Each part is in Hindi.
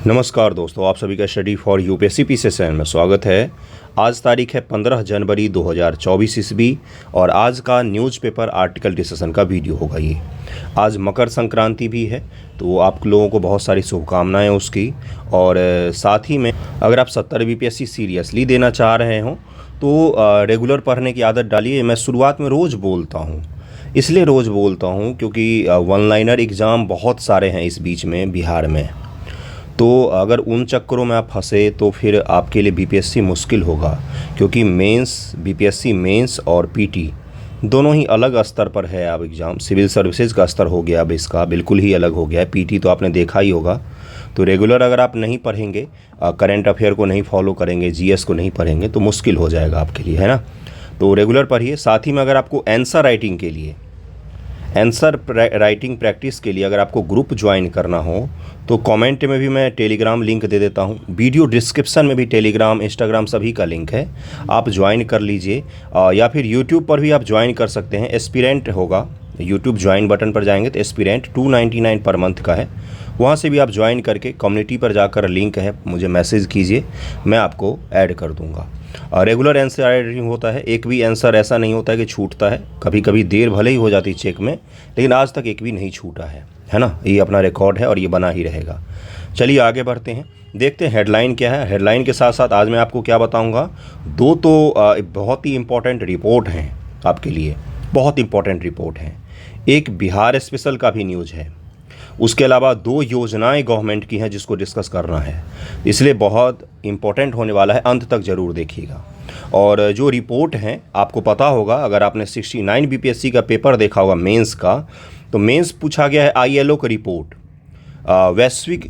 नमस्कार दोस्तों, आप सभी का study for UPSC P session में स्वागत है। आज तारीख है 15 जनवरी 2024 ईस्वी और आज का न्यूज़पेपर आर्टिकल डिस्कशन का वीडियो होगा। ये आज मकर संक्रांति भी है, तो आप लोगों को बहुत सारी शुभकामनाएं उसकी। और साथ ही में अगर आप 70 बीपीएससी सीरियसली देना चाह रहे हों तो रेगुलर पढ़ने की आदत डालिए। मैं शुरुआत में रोज़ बोलता हूँ, इसलिए रोज़ बोलता हूँ क्योंकि वन लाइनर एग्ज़ाम बहुत सारे हैं इस बीच में बिहार में। तो अगर उन चक्करों में आप फंसे तो फिर आपके लिए बीपीएससी मुश्किल होगा, क्योंकि बीपीएससी मेंस और पीटी दोनों ही अलग स्तर पर है। अब एग्ज़ाम सिविल सर्विसेज का स्तर हो गया, अब इसका बिल्कुल ही अलग हो गया है। पीटी तो आपने देखा ही होगा। तो रेगुलर अगर आप नहीं पढ़ेंगे, करंट अफेयर को नहीं फॉलो करेंगे, जीएस को नहीं पढ़ेंगे तो मुश्किल हो जाएगा आपके लिए, है ना। तो रेगुलर पढ़िए। साथ ही में अगर आपको आंसर राइटिंग प्रैक्टिस के लिए अगर आपको ग्रुप ज्वाइन करना हो तो कमेंट में भी मैं टेलीग्राम लिंक दे देता हूँ। वीडियो डिस्क्रिप्शन में भी टेलीग्राम, इंस्टाग्राम सभी का लिंक है, आप ज्वाइन कर लीजिए। या फिर यूट्यूब पर भी आप ज्वाइन कर सकते हैं। एस्पिरेंट होगा, यूट्यूब ज्वाइन बटन पर जाएंगे तो एस्पिरेंट 299 पर मंथ का है, वहाँ से भी आप ज्वाइन करके कम्युनिटी पर जाकर लिंक है, मुझे मैसेज कीजिए, मैं आपको ऐड कर दूँगा। रेगुलर आंसर राइटिंग होता है, एक भी आंसर ऐसा नहीं होता है कि छूटता है। कभी कभी देर भले ही हो जाती है चेक में, लेकिन आज तक एक भी नहीं छूटा है ना। ये अपना रिकॉर्ड है और ये बना ही रहेगा। चलिए आगे बढ़ते हैं, देखते हैं हेडलाइन क्या है। हेडलाइन के साथ साथ आज मैं आपको क्या बताऊंगा, दो तो बहुत ही इम्पोर्टेंट रिपोर्ट हैं आपके लिए, बहुत इम्पोर्टेंट रिपोर्ट हैं। एक बिहार स्पेशल का भी न्यूज़ है, उसके अलावा दो योजनाएं गवर्नमेंट की हैं जिसको डिस्कस करना है, इसलिए बहुत इम्पोर्टेंट होने वाला है। अंत तक ज़रूर देखिएगा। और जो रिपोर्ट हैं आपको पता होगा, अगर आपने 69 बीपीएससी का पेपर देखा होगा मेंस का, तो मेंस पूछा गया है आईएलओ का रिपोर्ट, वैश्विक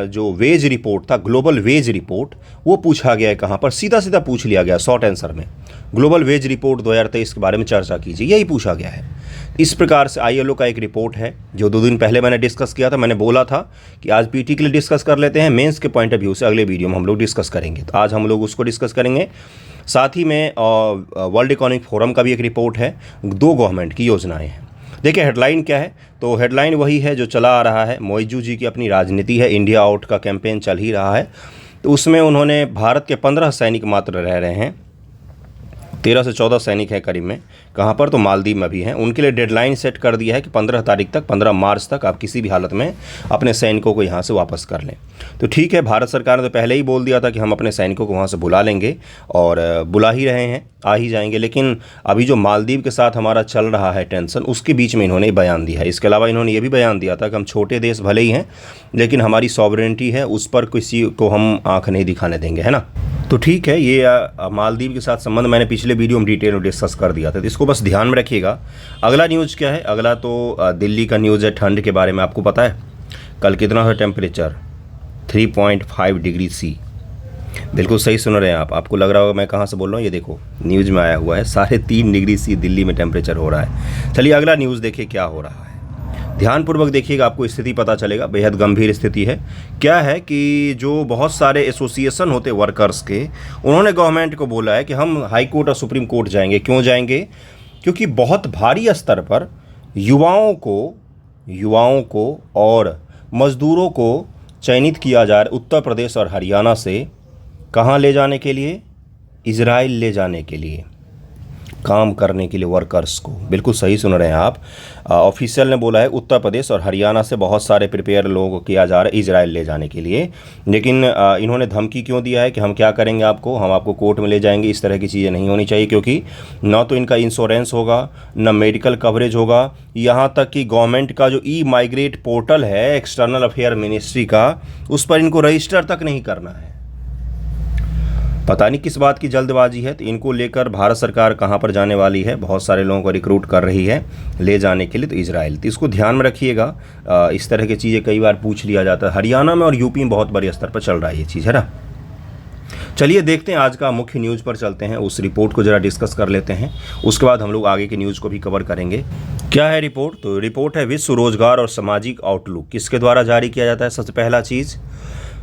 जो वेज रिपोर्ट था, ग्लोबल वेज रिपोर्ट, वो पूछा गया है। कहाँ पर सीधा सीधा पूछ लिया गया शॉर्ट आंसर में, ग्लोबल वेज रिपोर्ट 2023 के बारे में चर्चा कीजिए, यही पूछा गया है। इस प्रकार से आईएलओ का एक रिपोर्ट है जो 2 दिन पहले मैंने डिस्कस किया था। मैंने बोला था कि आज पीटी के लिए डिस्कस कर लेते हैं, मेंस के पॉइंट ऑफ व्यू से अगले वीडियो में हम लोग डिस्कस करेंगे, तो आज हम लोग उसको डिस्कस करेंगे। साथ ही में वर्ल्ड इकोनॉमिक फोरम का भी एक रिपोर्ट है, 2 गवर्नमेंट की योजनाएं हैं। देखिए हेडलाइन क्या है, तो हेडलाइन वही है जो चला आ रहा है। मौजू जी की अपनी राजनीति है, इंडिया आउट का कैंपेन चल ही रहा है, तो उसमें उन्होंने भारत के 15 सैनिक मात्र रह रहे हैं, 13 से 14 सैनिक हैं करीब में। कहाँ पर, तो मालदीव में भी हैं। उनके लिए डेडलाइन सेट कर दिया है कि 15 तारीख तक, 15 मार्च तक आप किसी भी हालत में अपने सैनिकों को यहाँ से वापस कर लें। तो ठीक है, भारत सरकार ने तो पहले ही बोल दिया था कि हम अपने सैनिकों को वहाँ से बुला लेंगे, और बुला ही रहे हैं, आ ही जाएंगे। लेकिन अभी जो मालदीव के साथ हमारा चल रहा है टेंशन, उसके बीच में इन्होंने बयान दिया है। इसके अलावा इन्होंने ये भी बयान दिया था कि हम छोटे देश भले ही हैं, लेकिन हमारी सॉवरेनिटी है, उस पर किसी को हम आँख नहीं दिखाने देंगे, है ना। तो ठीक है, ये मालदीव के साथ संबंध मैंने पिछले वीडियो में डिटेल में डिस्कस कर दिया था, तो इसको बस ध्यान में रखिएगा। अगला न्यूज़ क्या है, अगला तो दिल्ली का न्यूज़ है। ठंड के बारे में आपको पता है कल कितना था टेम्परेचर, 3.5 डिग्री सी। बिल्कुल सही सुन रहे हैं आप, आपको लग रहा होगा मैं कहाँ से बोल रहा हूँ, ये देखो न्यूज़ में आया हुआ है, 3.5 डिग्री सी दिल्ली में टेम्परेचर हो रहा है। चलिए अगला न्यूज़ देखिए क्या हो रहा है, ध्यानपूर्वक देखिएगा, आपको स्थिति पता चलेगा। बेहद गंभीर स्थिति है। क्या है कि जो बहुत सारे एसोसिएशन होते वर्कर्स के, उन्होंने गवर्नमेंट को बोला है कि हम हाई कोर्ट और सुप्रीम कोर्ट जाएंगे। क्यों जाएंगे, क्योंकि बहुत भारी स्तर पर युवाओं को और मज़दूरों को चयनित किया जा रहा है उत्तर प्रदेश और हरियाणा से। कहाँ ले जाने के लिए, इजराइल ले जाने के लिए, काम करने के लिए वर्कर्स को। बिल्कुल सही सुन रहे हैं आप, ऑफिशियल ने बोला है उत्तर प्रदेश और हरियाणा से बहुत सारे प्रिपेयर लोगों को किया जा रहा है इजराइल ले जाने के लिए। लेकिन इन्होंने धमकी क्यों दिया है कि हम क्या करेंगे, हम आपको कोर्ट में ले जाएंगे। इस तरह की चीज़ें नहीं होनी चाहिए, क्योंकि ना तो इनका इंश्योरेंस होगा, ना मेडिकल कवरेज होगा। यहाँ तक कि गवर्नमेंट का जो ई माइग्रेट पोर्टल है एक्सटर्नल अफेयर मिनिस्ट्री का, उस पर इनको रजिस्टर तक नहीं करना है। पता नहीं किस बात की जल्दबाजी है। तो इनको लेकर भारत सरकार कहाँ पर जाने वाली है, बहुत सारे लोगों को रिक्रूट कर रही है ले जाने के लिए, तो इजराइल। तो इसको ध्यान में रखिएगा। इस तरह की चीज़ें कई बार पूछ लिया जाता है। हरियाणा में और यूपी में बहुत बड़े स्तर पर चल रहा है ये चीज़, है ना। चलिए देखते हैं, आज का मुख्य न्यूज़ पर चलते हैं, उस रिपोर्ट को ज़रा डिस्कस कर लेते हैं, उसके बाद हम लोग आगे के न्यूज़ को भी कवर करेंगे। क्या है रिपोर्ट, तो रिपोर्ट है विश्व रोजगार और सामाजिक आउटलुक। किसके द्वारा जारी किया जाता है, सबसे पहला चीज़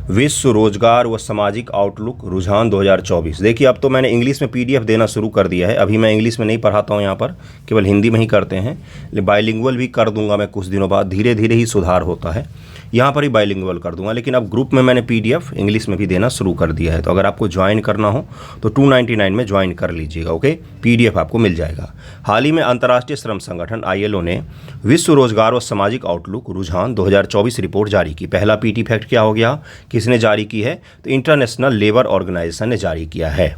विश्व रोजगार व सामाजिक आउटलुक रुझान 2024। देखिए अब तो मैंने इंग्लिश में पीडीएफ देना शुरू कर दिया है। अभी मैं इंग्लिश में नहीं पढ़ाता हूँ, यहाँ पर केवल हिंदी में ही करते हैं। बाइलिंगुअल भी कर दूंगा मैं कुछ दिनों बाद, धीरे धीरे ही सुधार होता है। यहाँ पर ही बाइलिंगुअल कर दूंगा, लेकिन अब ग्रुप में मैंने PDF इंग्लिश में भी देना शुरू कर दिया है। तो अगर आपको ज्वाइन करना हो तो 299 में ज्वाइन कर लीजिएगा, ओके। PDF आपको मिल जाएगा। हाल ही में अंतर्राष्ट्रीय श्रम संगठन ILO ने विश्व रोजगार व सामाजिक आउटलुक रुझान 2024 रिपोर्ट जारी की। पहला PT फैक्ट क्या हो गया, किसने जारी की है, तो इंटरनेशनल लेबर ऑर्गेनाइजेशन ने जारी किया है,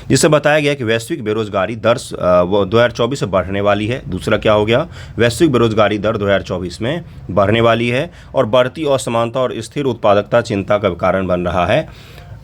जिससे बताया गया कि वैश्विक बेरोजगारी दर 2024 में बढ़ने वाली है। दूसरा क्या हो गया, वैश्विक बेरोजगारी दर 2024 में बढ़ने वाली है और बढ़ती असमानता और स्थिर उत्पादकता चिंता का कारण बन रहा है।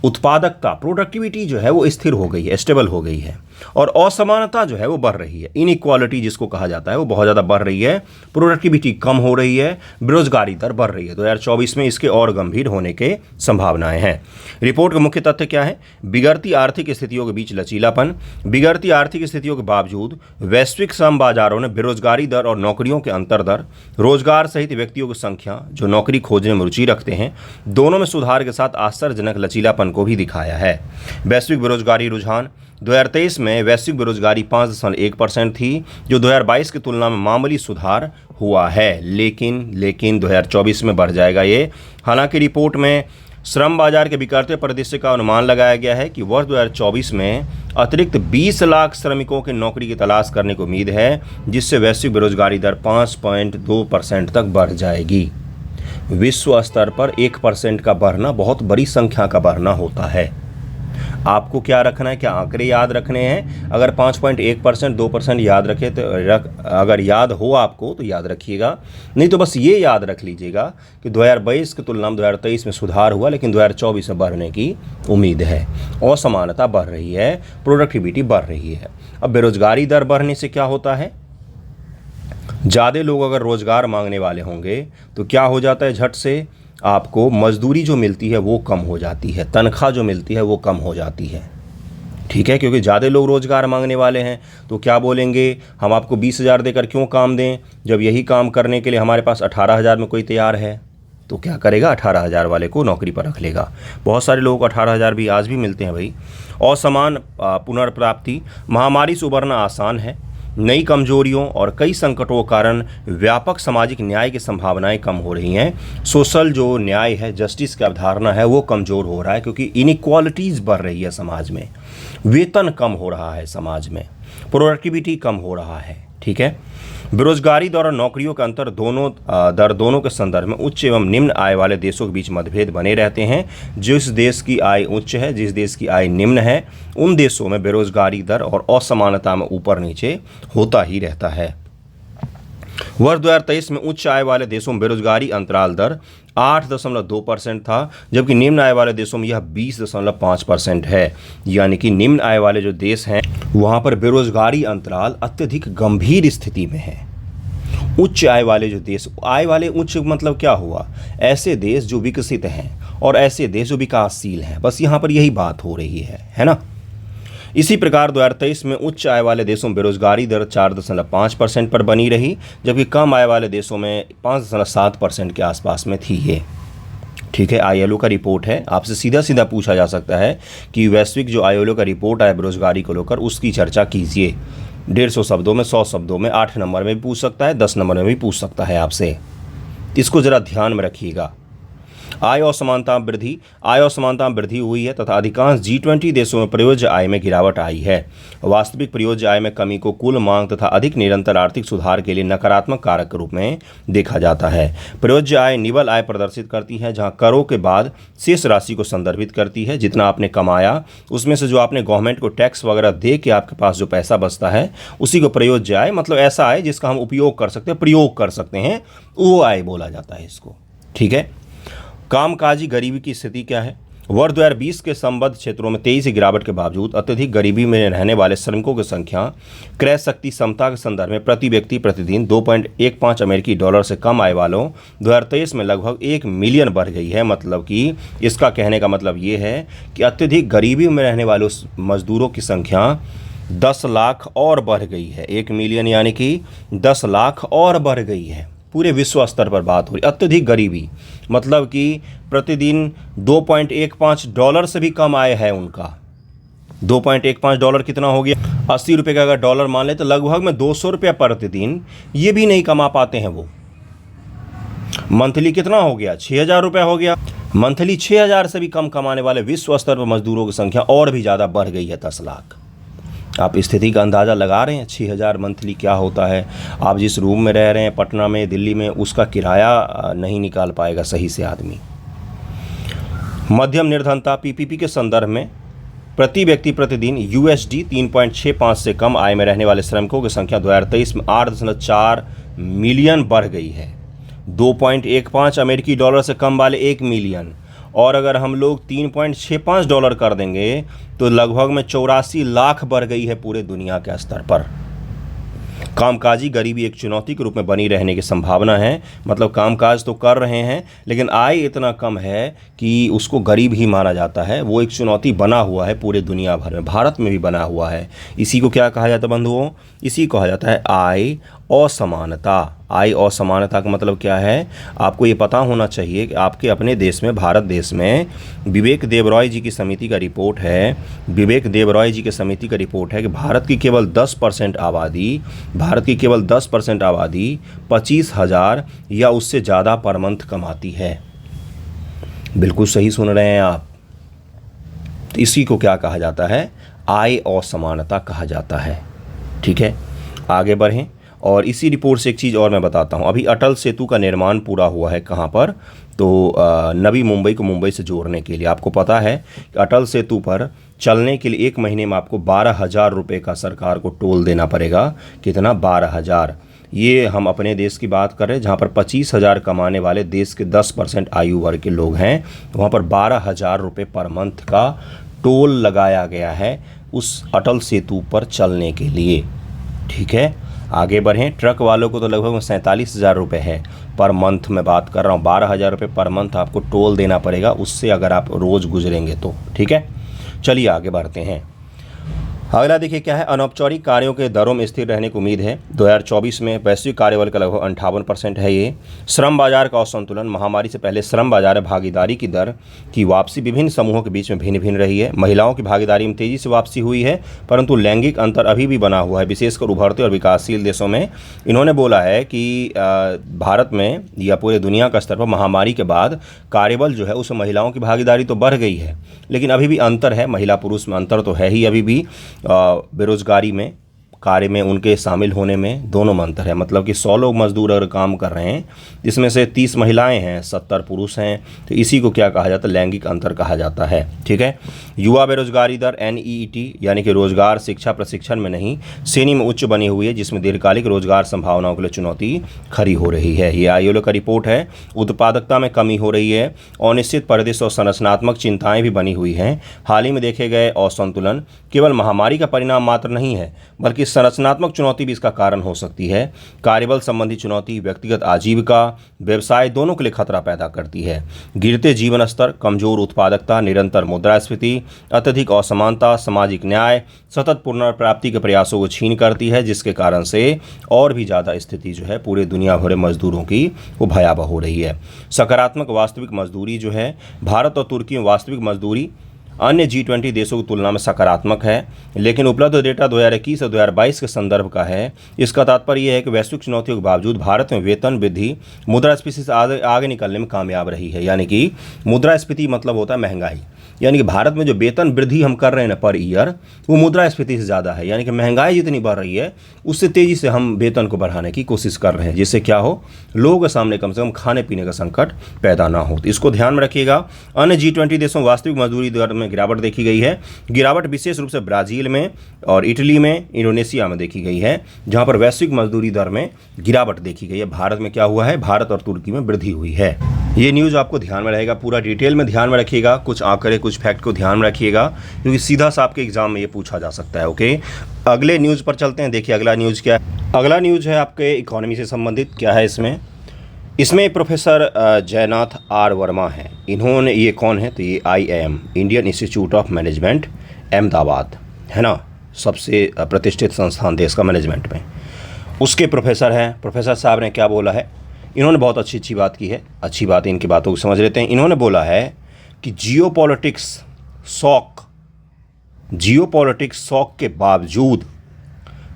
उत्पादकता, प्रोडक्टिविटी जो है वो स्थिर हो गई है, स्टेबल हो गई है, और असमानता जो है वो बढ़ रही है। इनइक्वालिटी जिसको कहा जाता है वो बहुत ज़्यादा बढ़ रही है, प्रोडक्टिविटी कम हो रही है, बेरोजगारी दर बढ़ रही है। 2024 में इसके और गंभीर होने के संभावनाएं हैं। रिपोर्ट का मुख्य तथ्य क्या है, बिगड़ती आर्थिक स्थितियों के बीच लचीलापन। बिगड़ती आर्थिक स्थितियों के बावजूद वैश्विक श्रम बाजारों ने बेरोजगारी दर और नौकरियों के अंतर दर, रोजगार सहित व्यक्तियों की संख्या जो नौकरी खोजने में रुचि रखते हैं, दोनों में सुधार के साथ आश्चर्यजनक लचीलापन को भी दिखाया है। वैश्विक बेरोजगारी रुझान 2023 में वैश्विक बेरोजगारी 5.1% थी, जो 2022 की तुलना में मामूली सुधार हुआ है, लेकिन 2024 में बढ़ जाएगा ये। हालांकि रिपोर्ट में श्रम बाजार के बिगड़ते परिदृश्य का अनुमान लगाया गया है कि वर्ष 2024 में अतिरिक्त 20 लाख श्रमिकों की नौकरी की तलाश करने की उम्मीद है, जिससे वैश्विक बेरोजगारी दर 5.2% तक बढ़ जाएगी। विश्व स्तर पर 1% का बढ़ना बहुत बड़ी संख्या का बढ़ना होता है। आपको क्या रखना है, क्या आंकड़े याद रखने हैं। अगर 5.1%, 2% याद रखे तो अगर याद हो आपको तो याद रखिएगा, नहीं तो बस ये याद रख लीजिएगा कि 2022 की तुलना में 2023 में सुधार हुआ, लेकिन 2024 में बढ़ने की उम्मीद है। असमानता बढ़ रही है, प्रोडक्टिविटी बढ़ रही है। अब बेरोजगारी दर बढ़ने से क्या होता है, ज़्यादा लोग अगर रोज़गार मांगने वाले होंगे तो क्या हो जाता है, झट से आपको मजदूरी जो मिलती है वो कम हो जाती है, तनख्वाह जो मिलती है वो कम हो जाती है, ठीक है। क्योंकि ज़्यादा लोग रोज़गार मांगने वाले हैं तो क्या बोलेंगे, हम आपको 20,000 देकर क्यों काम दें, जब यही काम करने के लिए हमारे पास 18,000 में कोई तैयार है। तो क्या करेगा, 18,000 वाले को नौकरी पर रख लेगा। बहुत सारे लोगों को 18,000 भी आज भी मिलते हैं भाई। असमान पुनर्प्राप्ति, महामारी से उबरना आसान है, नई कमजोरियों और कई संकटों के कारण व्यापक सामाजिक न्याय की संभावनाएं कम हो रही हैं। सोशल जो न्याय है, जस्टिस की अवधारणा है, वो कमज़ोर हो रहा है, क्योंकि इनइक्वालिटीज़ बढ़ रही है समाज में, वेतन कम हो रहा है समाज में, प्रोडक्टिविटी कम हो रहा है, ठीक है। बेरोजगारी दर और नौकरियों का अंतर दोनों के संदर्भ में उच्च एवं निम्न आय वाले देशों के बीच मतभेद बने रहते हैं। जिस देश की आय उच्च है, जिस देश की आय निम्न है, उन देशों में बेरोजगारी दर और असमानता में ऊपर नीचे होता ही रहता है। वर्ष 2023 में उच्च आय वाले देशों में बेरोजगारी अंतराल दर 8.2% था, जबकि निम्न आय वाले देशों में यह 20.5% है। यानी कि निम्न आय वाले जो देश हैं वहाँ पर बेरोजगारी अंतराल अत्यधिक गंभीर स्थिति में है। उच्च आय वाले जो देश, आय वाले उच्च मतलब क्या हुआ, ऐसे देश जो विकसित हैं और ऐसे देश जो विकासशील हैं, बस यहाँ पर यही बात हो रही है ना। इसी प्रकार 2023 में उच्च आय वाले देशों में बेरोजगारी दर 4.5% पर बनी रही, जबकि कम आय वाले देशों में 5.7% के आसपास में थी ये, ठीक है। ILO का रिपोर्ट है, आपसे सीधा सीधा पूछा जा सकता है कि वैश्विक जो ILO का रिपोर्ट आया बेरोजगारी को लेकर, उसकी चर्चा कीजिए। 150 शब्दों में, 100 शब्दों में, 8 नंबर में भी पूछ सकता है, 10 नंबर में भी पूछ सकता है आपसे। इसको ज़रा ध्यान में रखिएगा। आय असमानता में वृद्धि हुई है तथा अधिकांश G20 देशों में प्रयोज्य आय में गिरावट आई है। वास्तविक प्रयोज्य आय में कमी को कुल मांग तथा अधिक निरंतर आर्थिक सुधार के लिए नकारात्मक कारक के रूप में देखा जाता है। प्रयोज्य आय निवल आय प्रदर्शित करती है, जहां करों के बाद शेष राशि को संदर्भित करती है। जितना आपने कमाया उसमें से जो आपने गवर्नमेंट को टैक्स वगैरह दे के आपके पास जो पैसा बचता है उसी को प्रयोज्य आय, मतलब ऐसा आय जिसका हम उपयोग कर सकते हैं, प्रयोग कर सकते हैं, वो आय बोला जाता है इसको, ठीक है। कामकाजी गरीबी की स्थिति क्या है, वर्ष 2020 के संबद्ध क्षेत्रों में 23 गिरावट के बावजूद अत्यधिक गरीबी में रहने वाले श्रमिकों की संख्या क्रय शक्ति क्षमता के संदर्भ में प्रति व्यक्ति प्रतिदिन $2.15 से कम आय वालों 2023 में लगभग 1 मिलियन बढ़ गई है। मतलब कि इसका कहने का मतलब ये है कि अत्यधिक गरीबी में रहने वाले मजदूरों की संख्या 10 लाख और बढ़ गई है। 1 मिलियन यानी कि 10 लाख और बढ़ गई है। पूरे विश्व स्तर पर बात हो रही, अत्यधिक गरीबी मतलब कि प्रतिदिन $2.15 से भी कम आय है उनका। $2.15 कितना हो गया, 80 रुपये का अगर डॉलर मान ले तो लगभग में 200 रुपये प्रतिदिन ये भी नहीं कमा पाते हैं वो। मंथली कितना हो गया, 6,000 रुपये हो गया। मंथली 6,000 से भी कम कमाने वाले विश्व स्तर पर मजदूरों की संख्या और भी ज़्यादा बढ़ गई है, 10 लाख। आप स्थिति का अंदाज़ा लगा रहे हैं 6,000 मंथली क्या होता है। आप जिस रूम में रह रहे हैं पटना में, दिल्ली में, उसका किराया नहीं निकाल पाएगा सही से आदमी। मध्यम निर्धनता पीपीपी के संदर्भ में प्रति व्यक्ति प्रतिदिन USD 3.65 से कम आय में रहने वाले श्रमिकों की संख्या 2023 में 8.4 मिलियन बढ़ गई है। 2.15 अमेरिकी डॉलर से कम वाले 1 मिलियन, और अगर हम लोग $3.65 कर देंगे तो लगभग में 84 लाख बढ़ गई है पूरे दुनिया के स्तर पर। कामकाजी गरीबी एक चुनौती के रूप में बनी रहने की संभावना है। मतलब कामकाज तो कर रहे हैं लेकिन आय इतना कम है कि उसको गरीब ही माना जाता है। वो एक चुनौती बना हुआ है पूरे दुनिया भर में, भारत में भी बना हुआ है। इसी को क्या कहा जाता है बंधुओं? इसी को कहा जाता है आय असमानता। आय असमानता का मतलब क्या है? आपको ये पता होना चाहिए कि आपके अपने देश में, भारत देश में, विवेक देबरॉय जी की समिति का रिपोर्ट है, विवेक देबरॉय जी की समिति का रिपोर्ट है कि भारत की केवल 10% आबादी 25,000 या उससे ज़्यादा पर मंथ कमाती है। बिल्कुल सही सुन रहे हैं आप। तो इसी को क्या कहा जाता है? आय असमानता कहा जाता है। ठीक है, आगे बढ़ें। और इसी रिपोर्ट से एक चीज़ और मैं बताता हूँ। अभी अटल सेतु का निर्माण पूरा हुआ है कहाँ पर? तो नवी मुंबई को मुंबई से जोड़ने के लिए। आपको पता है कि अटल सेतु पर चलने के लिए 1 महीने में आपको 12,000 रुपये का सरकार को टोल देना पड़ेगा। कितना? 12,000। ये हम अपने देश की बात कर रहे हैं जहाँ पर 25,000 कमाने वाले देश के 10% आयु वर्ग के लोग हैं। वहाँ पर 12,000 रुपये पर मंथ का टोल लगाया गया है उस अटल सेतु पर चलने के लिए। ठीक है, आगे बढ़ें। ट्रक वालों को तो लगभग 47,000 रुपये है पर मंथ में बात कर रहा हूँ। 12,000 रुपये पर मंथ आपको टोल देना पड़ेगा उससे, अगर आप रोज़ गुजरेंगे तो। ठीक है, चलिए आगे बढ़ते हैं। अगला देखिए क्या है। अनौपचारिक कार्यों के दरों में स्थिर रहने की उम्मीद है। 2024 में वैश्विक कार्यबल का लगभग 58% है। ये श्रम बाजार का असंतुलन। महामारी से पहले श्रम बाजार में भागीदारी की दर की वापसी विभिन्न समूहों के बीच में भिन्न भिन्न रही है। महिलाओं की भागीदारी में तेजी से वापसी हुई है, परंतु लैंगिक अंतर अभी भी बना हुआ है, विशेषकर उभरते और विकासशील देशों में। इन्होंने बोला है कि भारत में या पूरे दुनिया का स्तर पर महामारी के बाद कार्यबल जो है उसमें महिलाओं की भागीदारी तो बढ़ गई है, लेकिन अभी भी अंतर है। महिला पुरुष में अंतर तो है ही अभी भी। बेरोजगारी में, कार्य में उनके शामिल होने में दोनों में अंतर है। मतलब कि 100 लोग मजदूर अगर काम कर रहे हैं, इसमें से 30 महिलाएं हैं, 70 पुरुष हैं, तो इसी को क्या कहा जाता है? लैंगिक अंतर कहा जाता है। ठीक है, युवा बेरोजगारी दर NEET यानी कि रोजगार शिक्षा प्रशिक्षण में नहीं, श्रेणी में उच्च बनी हुई है, जिसमें दीर्घकालिक रोजगार संभावनाओं के लिए चुनौती खड़ी हो रही है। ये ILO का रिपोर्ट है। उत्पादकता में कमी हो रही है। अनिश्चित परिदृश्य और संरचनात्मक चिंताएं भी बनी हुई हैं। हाल ही में देखे गए असंतुलन केवल महामारी का परिणाम मात्र नहीं है, बल्कि संरचनात्मक चुनौती भी इसका कारण हो सकती है। कार्यबल संबंधी चुनौती व्यक्तिगत आजीविका, व्यवसाय दोनों के लिए खतरा पैदा करती है। गिरते जीवन स्तर, कमजोर उत्पादकता, निरंतर मुद्रास्फीति, अत्यधिक असमानता, सामाजिक न्याय, सतत पुनर्प्राप्ति के प्रयासों को छीन करती है, जिसके कारण से और भी ज़्यादा स्थिति जो है पूरे दुनिया भर में मजदूरों की वो भयावह हो रही है। सकारात्मक वास्तविक मजदूरी जो है, भारत और तुर्की में वास्तविक मजदूरी अन्य G20 देशों की तुलना में सकारात्मक है, लेकिन उपलब्ध डेटा 2021 और 2022 के संदर्भ का है। इसका तात्पर्य यह है कि वैश्विक चुनौतियों के बावजूद भारत में वेतन वृद्धि मुद्रास्फीति से आगे निकलने में कामयाब रही है। यानी कि मुद्रास्फीति मतलब होता है महंगाई, यानी कि भारत में जो वेतन वृद्धि हम कर रहे हैं ना पर ईयर, वो मुद्रास्फीति से ज़्यादा है। यानी कि महंगाई जितनी बढ़ रही है उससे तेज़ी से हम वेतन को बढ़ाने की कोशिश कर रहे हैं, जिससे क्या हो, लोगों के सामने कम से कम खाने पीने का संकट पैदा ना हो। तो इसको ध्यान में रखिएगा। अन्य G20 देशों में वास्तविक मजदूरी दर में गिरावट देखी गई है। गिरावट विशेष रूप से ब्राज़ील में और इटली में, इंडोनेशिया में देखी गई है, जहाँ पर वैश्विक मजदूरी दर में गिरावट देखी गई है। भारत में क्या हुआ है? भारत और तुर्की में वृद्धि हुई है। ये न्यूज़ आपको ध्यान में रहेगा, पूरा डिटेल में ध्यान में रखिएगा। कुछ आंकड़े, कुछ फैक्ट को ध्यान में रखिएगा, क्योंकि सीधा सा आपके एग्जाम में ये पूछा जा सकता है। ओके, अगले न्यूज़ पर चलते हैं। देखिए अगला न्यूज़ क्या है। अगला न्यूज़ है आपके इकोनॉमी से संबंधित। क्या है इसमें प्रोफेसर जयनाथ R वर्मा हैं। इन्होंने, ये कौन है? तो ये IIM, Indian institute of management, Ahmedabad है ना, सबसे प्रतिष्ठित संस्थान देश का मैनेजमेंट में, उसके प्रोफेसर हैं। प्रोफेसर साहब ने क्या बोला है? इन्होंने बहुत अच्छी बात की है। अच्छी बात है, इनकी बातों को समझ लेते हैं। इन्होंने बोला है कि जियोपॉलिटिक्स शॉक के बावजूद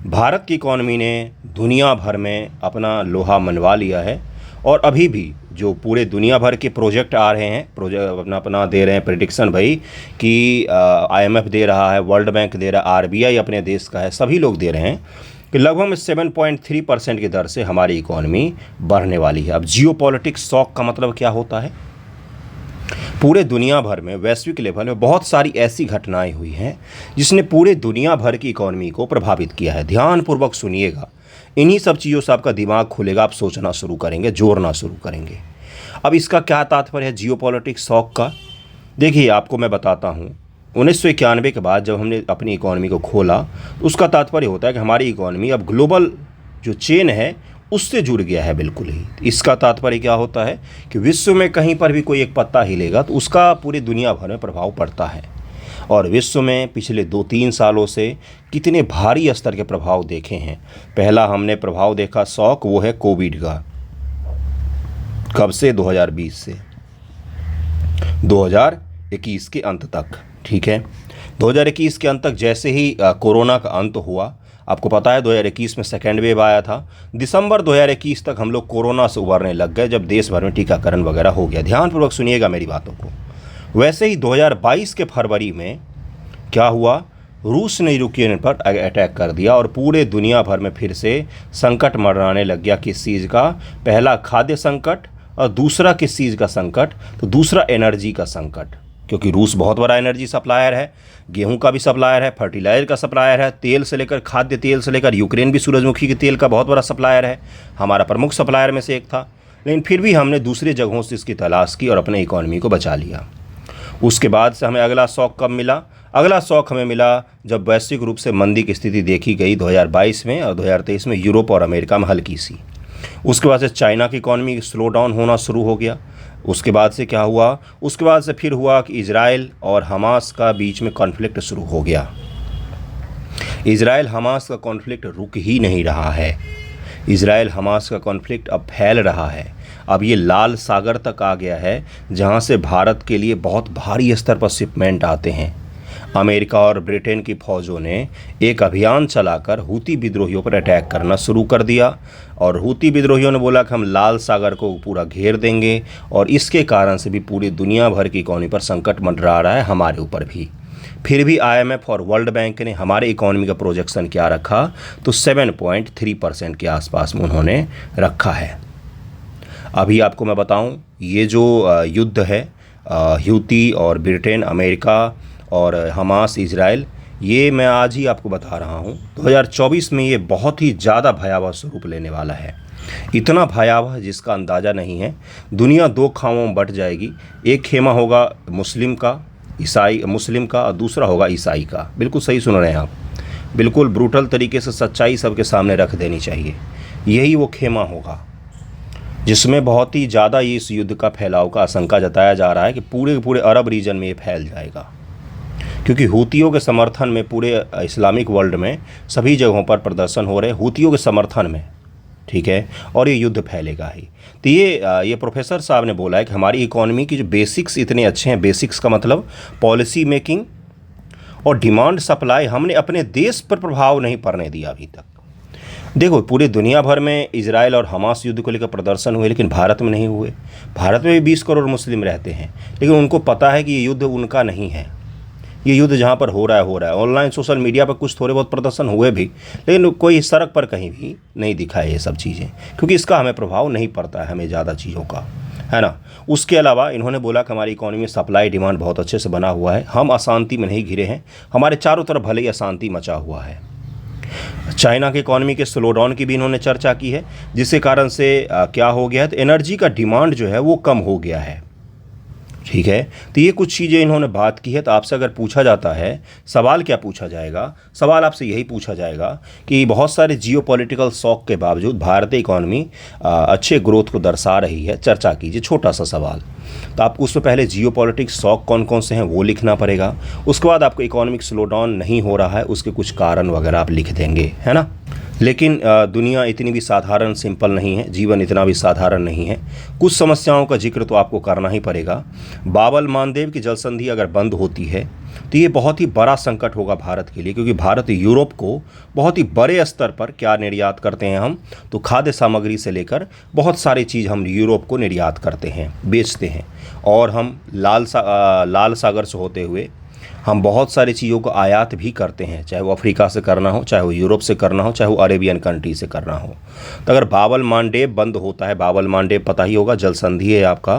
भारत की इकॉनमी ने दुनिया भर में अपना लोहा मनवा लिया है और अभी भी जो पूरे दुनिया भर के प्रोजेक्ट आ रहे हैं, प्रोजेक्ट अपना अपना दे रहे हैं प्रेडिक्शन भाई कि IMF दे रहा है, वर्ल्ड बैंक दे रहा है, RBI अपने देश का है, सभी लोग दे रहे हैं कि लगभग 7.3% की दर से हमारी इकॉनमी बढ़ने वाली है। अब जियोपॉलिटिक्स शॉक का मतलब क्या होता है? पूरे दुनिया भर में वैश्विक लेवल में बहुत सारी ऐसी घटनाएं हुई हैं जिसने पूरे दुनिया भर की इकॉनमी को प्रभावित किया है। ध्यानपूर्वक सुनिएगा, इन्हीं सब चीज़ों से आपका दिमाग खुलेगा, आप सोचना शुरू करेंगे, जोड़ना शुरू करेंगे। अब इसका क्या तात्पर्य है जियोपॉलिटिक्स शॉक का? देखिए, आपको मैं बताता हूँ। 1991 के बाद जब हमने अपनी इकॉनमी को खोला, उसका तात्पर्य होता है कि हमारी इकॉनमी अब ग्लोबल जो चेन है उससे जुड़ गया है बिल्कुल ही। इसका तात्पर्य क्या होता है कि विश्व में कहीं पर भी कोई एक पत्ता हिलेगा तो उसका पूरी दुनिया भर में प्रभाव पड़ता है। और विश्व में पिछले 2-3 सालों से कितने भारी स्तर के प्रभाव देखे हैं। पहला हमने प्रभाव देखा शॉक, वो है कोविड का। कब से? 2020 से 2021 के अंत तक। ठीक है, 2021 के अंत तक जैसे ही कोरोना का अंत हुआ, आपको पता है 2021 में सेकेंड वेव आया था। दिसंबर 2021 तक हम लोग कोरोना से उबरने लग गए जब देश भर में टीकाकरण वगैरह हो गया। ध्यानपूर्वक सुनिएगा मेरी बातों को। वैसे ही 2022 के फरवरी में क्या हुआ? रूस ने यूक्रेन पर अटैक कर दिया और पूरे दुनिया भर में फिर से संकट मंडराने लग गया। किस चीज़ का? पहला खाद्य संकट और दूसरा किस चीज़ का संकट? तो दूसरा एनर्जी का संकट, क्योंकि रूस बहुत बड़ा एनर्जी सप्लायर है, गेहूं का भी सप्लायर है, फर्टिलाइजर का सप्लायर है, तेल से लेकर खाद्य तेल से लेकर। यूक्रेन भी सूरजमुखी के तेल का बहुत बड़ा सप्लायर है, हमारा प्रमुख सप्लायर में से एक था। लेकिन फिर भी हमने दूसरी जगहों से इसकी तलाश की और अपने इकॉनमी को बचा लिया। उसके बाद से हमें अगला शॉक कब मिला? अगला शॉक हमें मिला जब वैश्विक रूप से मंदी की स्थिति देखी गई 2022 में और 2023 में यूरोप और अमेरिका में हल्की सी। उसके बाद से चाइना की इकॉनमी स्लो डाउन होना शुरू हो गया। उसके बाद से क्या हुआ? उसके बाद से फिर हुआ कि इजराइल और हमास का बीच में कॉन्फ्लिक्ट शुरू हो गया। इजराइल हमास का कॉन्फ्लिक्ट रुक ही नहीं रहा है। इजराइल हमास का कॉन्फ्लिक्ट अब फैल रहा है। अब ये लाल सागर तक आ गया है, जहाँ से भारत के लिए बहुत भारी स्तर पर शिपमेंट आते हैं। अमेरिका और ब्रिटेन की फ़ौजों ने एक अभियान चलाकर हूती विद्रोहियों पर अटैक करना शुरू कर दिया और हूती विद्रोहियों ने बोला कि हम लाल सागर को पूरा घेर देंगे और इसके कारण से भी पूरी दुनिया भर की इकॉनमी पर संकट मंडरा रहा है, हमारे ऊपर भी। फिर भी IMF और वर्ल्ड बैंक ने हमारे इकॉनमी का प्रोजेक्शन क्या रखा? तो 7.3% के आसपास में उन्होंने रखा है। अभी आपको मैं बताऊं, ये जो युद्ध है हूती और ब्रिटेन, अमेरिका और हमास, इजराइल, ये मैं आज ही आपको बता रहा हूँ 2024 में ये बहुत ही ज़्यादा भयावह स्वरूप लेने वाला है। इतना भयावह जिसका अंदाज़ा नहीं है। दुनिया 2 खामों में बट जाएगी। एक खेमा होगा मुस्लिम का और दूसरा होगा ईसाई का। बिल्कुल सही सुन रहे हैं आप। बिल्कुल ब्रूटल तरीके से सच्चाई सबके सामने रख देनी चाहिए। यही वो खेमा होगा जिसमें बहुत ही ज़्यादा इस युद्ध का फैलाव का आशंका जताया जा रहा है कि पूरे के पूरे अरब रीजन में ये फैल जाएगा, क्योंकि हूतियों के समर्थन में पूरे इस्लामिक वर्ल्ड में सभी जगहों पर प्रदर्शन हो रहे हैं हूतियों के समर्थन में। ठीक है, और ये युद्ध फैलेगा ही। तो ये प्रोफेसर साहब ने बोला है कि हमारी इकॉनमी की जो बेसिक्स इतने अच्छे हैं, बेसिक्स का मतलब पॉलिसी मेकिंग और डिमांड सप्लाई, हमने अपने देश पर प्रभाव नहीं पड़ने दिया अभी तक। देखो, पूरे दुनिया भर में इजराइल और हमास युद्ध को लेकर प्रदर्शन हुए, लेकिन भारत में नहीं हुए। भारत में भी 20 करोड़ मुस्लिम रहते हैं, लेकिन उनको पता है कि ये युद्ध उनका नहीं है। ये युद्ध जहाँ पर हो रहा है। ऑनलाइन सोशल मीडिया पर कुछ थोड़े बहुत प्रदर्शन हुए भी, लेकिन कोई सड़क पर कहीं भी नहीं दिखा है ये सब चीज़ें, क्योंकि इसका हमें प्रभाव नहीं पड़ता है, हमें ज़्यादा चीज़ों का, है ना। उसके अलावा इन्होंने बोला कि हमारी इकॉनमी में सप्लाई डिमांड बहुत अच्छे से बना हुआ है, हम अशांति में नहीं घिरे हैं, हमारे चारों तरफ भले ही अशांति मचा हुआ है। चाइना की इकॉनमी के स्लो डाउन की भी इन्होंने चर्चा की है, जिसके कारण से क्या हो गया है, तो एनर्जी का डिमांड जो है वो कम हो गया है। ठीक है, तो ये कुछ चीज़ें इन्होंने बात की है। तो आपसे अगर पूछा जाता है, सवाल क्या पूछा जाएगा? सवाल आपसे यही पूछा जाएगा कि बहुत सारे जियोपॉलिटिकल शॉक के बावजूद भारतीय इकॉनमी अच्छे ग्रोथ को दर्शा रही है। चर्चा कीजिए, छोटा सा सवाल। तो आपको उससे पहले जियोपॉलिटिक्स शॉक कौन कौन से हैं वो लिखना पड़ेगा। उसके बाद आपको इकोनॉमिक स्लो डाउन नहीं हो रहा है, उसके कुछ कारण वगैरह आप लिख देंगे, है ना। लेकिन दुनिया इतनी भी साधारण सिंपल नहीं है, जीवन इतना भी साधारण नहीं है। कुछ समस्याओं का जिक्र तो आपको करना ही पड़ेगा। बाबल मानदेव की जलसंधि अगर बंद होती है तो ये बहुत ही बड़ा संकट होगा भारत के लिए, क्योंकि भारत यूरोप को बहुत ही बड़े स्तर पर क्या निर्यात करते हैं हम, तो खाद्य सामग्री से लेकर बहुत सारी चीज़ हम यूरोप को निर्यात करते हैं, बेचते हैं। और हम लाल सागर से होते हुए हम बहुत सारी चीज़ों को आयात भी करते हैं, चाहे वो अफ्रीका से करना हो, चाहे वो यूरोप से करना हो, चाहे वो अरेबियन कंट्री से करना हो। तो अगर बाबल मांडेव बंद होता है, बाबल मांडेव पता ही होगा जल संधि है आपका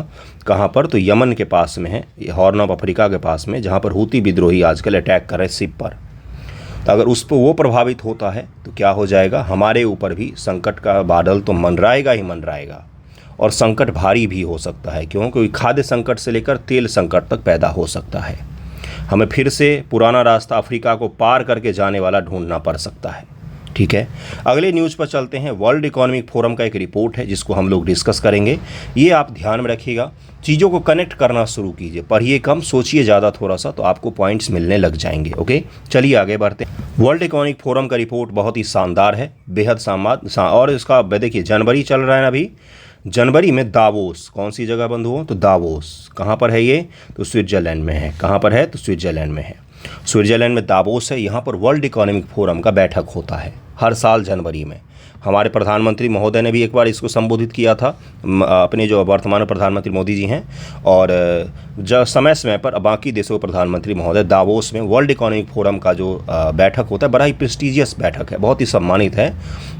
कहाँ पर, तो यमन के पास में है, हॉर्न ऑफ अफ्रीका के पास में, जहाँ पर हूती विद्रोही आजकल अटैक कर रहे हैं शिप पर। तो अगर उस पर वो प्रभावित होता है तो क्या हो जाएगा, हमारे ऊपर भी संकट का बादल तो मंडराएगा ही मंडराएगा, और संकट भारी भी हो सकता है। क्यों? क्योंकि खाद्य संकट से लेकर तेल संकट तक पैदा हो सकता है। हमें फिर से पुराना रास्ता अफ्रीका को पार करके जाने वाला ढूंढना पड़ सकता है। ठीक है, अगले न्यूज़ पर चलते हैं। वर्ल्ड इकोनॉमिक फोरम का एक रिपोर्ट है जिसको हम लोग डिस्कस करेंगे। ये आप ध्यान में रखिएगा, चीज़ों को कनेक्ट करना शुरू कीजिए, पढ़िए कम, सोचिए ज़्यादा थोड़ा सा, तो आपको पॉइंट्स मिलने लग जाएंगे। ओके, चलिए आगे बढ़ते हैं। वर्ल्ड इकोनॉमिक फोरम का रिपोर्ट बहुत ही शानदार है, बेहद और इसका देखिए जनवरी चल रहा है ना अभी, जनवरी में दावोस, कौन सी जगह बंद हुआ, तो दावोस कहाँ पर है ये, तो स्विट्जरलैंड में है। कहाँ पर है, तो स्विट्जरलैंड में है। स्विट्जरलैंड में दावोस है, यहाँ पर वर्ल्ड इकोनॉमिक फोरम का बैठक होता है हर साल जनवरी में। हमारे प्रधानमंत्री महोदय ने भी एक बार इसको संबोधित किया था, अपने जो वर्तमान प्रधानमंत्री मोदी जी हैं, और जब समय समय पर बाकी देशों के प्रधानमंत्री महोदय दावोस में वर्ल्ड इकोनॉमिक फोरम का जो बैठक होता है, बड़ा ही प्रेस्टीजियस बैठक है, बहुत ही सम्मानित है,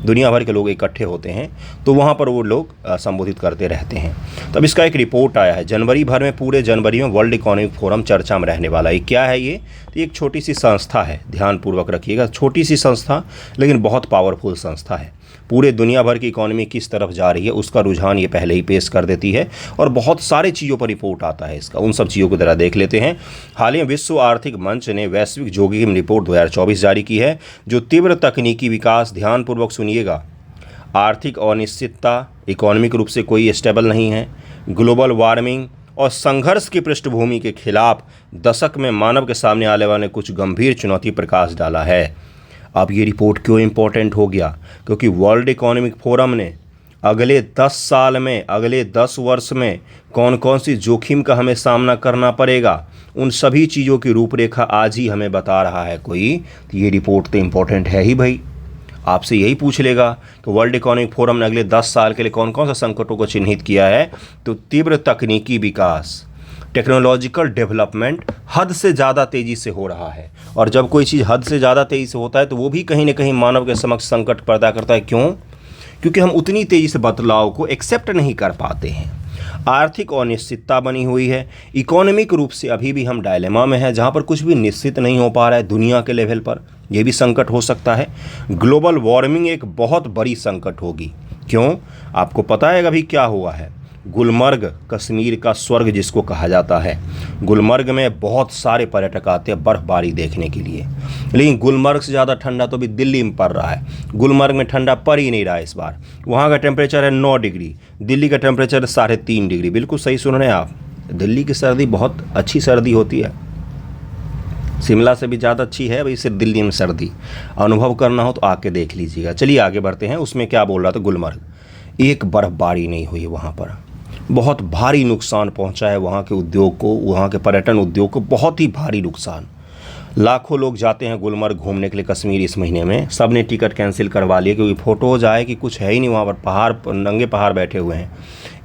दुनिया भर के लोग इकट्ठे होते हैं, तो वहाँ पर वो लोग संबोधित करते रहते हैं। तब इसका एक रिपोर्ट आया है, जनवरी भर में, पूरे जनवरी में वर्ल्ड इकोनॉमिक फोरम चर्चा में रहने वाला है। क्या है ये, तो एक छोटी सी संस्था है, ध्यानपूर्वक रखिएगा, छोटी सी संस्था लेकिन बहुत पावरफुल संस्था है। पूरे दुनिया भर की इकोनॉमी किस तरफ जा रही है उसका रुझान ये पहले ही पेश कर देती है, और बहुत सारे चीज़ों पर रिपोर्ट आता है इसका। उन सब चीज़ों को ज़रा देख लेते हैं। हाल ही में विश्व आर्थिक मंच ने वैश्विक जोखिम रिपोर्ट 2024 जारी की है, जो तीव्र तकनीकी विकास, ध्यानपूर्वक सुनिएगा, आर्थिक अनिश्चितता, इकोनॉमिक रूप से कोई स्टेबल नहीं है, ग्लोबल वार्मिंग और संघर्ष की पृष्ठभूमि के खिलाफ दशक में मानव के सामने आने वाले कुछ गंभीर चुनौती प्रकाश डाला है। अब ये रिपोर्ट क्यों इम्पोर्टेंट हो गया, क्योंकि वर्ल्ड इकोनॉमिक फोरम ने अगले 10 साल में, अगले 10 वर्ष में कौन कौन सी जोखिम का हमें सामना करना पड़ेगा, उन सभी चीज़ों की रूपरेखा आज ही हमें बता रहा है कोई। तो ये रिपोर्ट तो इम्पोर्टेंट है ही भाई। आपसे यही पूछ लेगा कि वर्ल्ड इकोनॉमिक फोरम ने अगले 10 साल के लिए कौन कौन सा संकटों को चिन्हित किया है, तो तीव्र तकनीकी विकास, टेक्नोलॉजिकल डेवलपमेंट हद से ज़्यादा तेज़ी से हो रहा है, और जब कोई चीज़ हद से ज़्यादा तेज़ी से होता है तो वो भी कहीं ना कहीं मानव के समक्ष संकट पैदा करता है। क्यों? क्योंकि हम उतनी तेज़ी से बदलाव को एक्सेप्ट नहीं कर पाते हैं। आर्थिक अनिश्चितता बनी हुई है, इकोनॉमिक रूप से अभी भी हम डायलेमा में हैं, जहाँ पर कुछ भी निश्चित नहीं हो पा रहा है दुनिया के लेवल पर, यह भी संकट हो सकता है। ग्लोबल वार्मिंग एक बहुत बड़ी संकट होगी। क्यों? आपको पता है अभी क्या हुआ है, गुलमर्ग, कश्मीर का स्वर्ग जिसको कहा जाता है, गुलमर्ग में बहुत सारे पर्यटक आते हैं बर्फ़बारी देखने के लिए, लेकिन गुलमर्ग से ज़्यादा ठंडा तो भी दिल्ली में पड़ रहा है। गुलमर्ग में ठंडा पड़ ही नहीं रहा है इस बार। वहाँ का टेम्परेचर है 9 डिग्री, दिल्ली का टेम्परेचर 3.5 डिग्री। बिल्कुल सही सुन रहे हैं आप, दिल्ली की सर्दी बहुत अच्छी सर्दी होती है, शिमला से भी ज़्यादा अच्छी है भाई। सिर्फ दिल्ली में सर्दी अनुभव करना हो तो आके देख लीजिएगा। चलिए आगे बढ़ते हैं। उसमें क्या बोल रहा था, गुलमर्ग, एक बर्फ़बारी नहीं हुई वहाँ पर, बहुत भारी नुकसान पहुंचा है वहाँ के उद्योग को, वहाँ के पर्यटन उद्योग को बहुत ही भारी नुकसान। लाखों लोग जाते हैं गुलमर्ग घूमने के लिए कश्मीर इस महीने में, सब ने टिकट कैंसिल करवा लिए, क्योंकि फ़ोटोज़ आए कि कुछ है ही नहीं वहाँ पर, पहाड़, नंगे पहाड़ बैठे हुए हैं,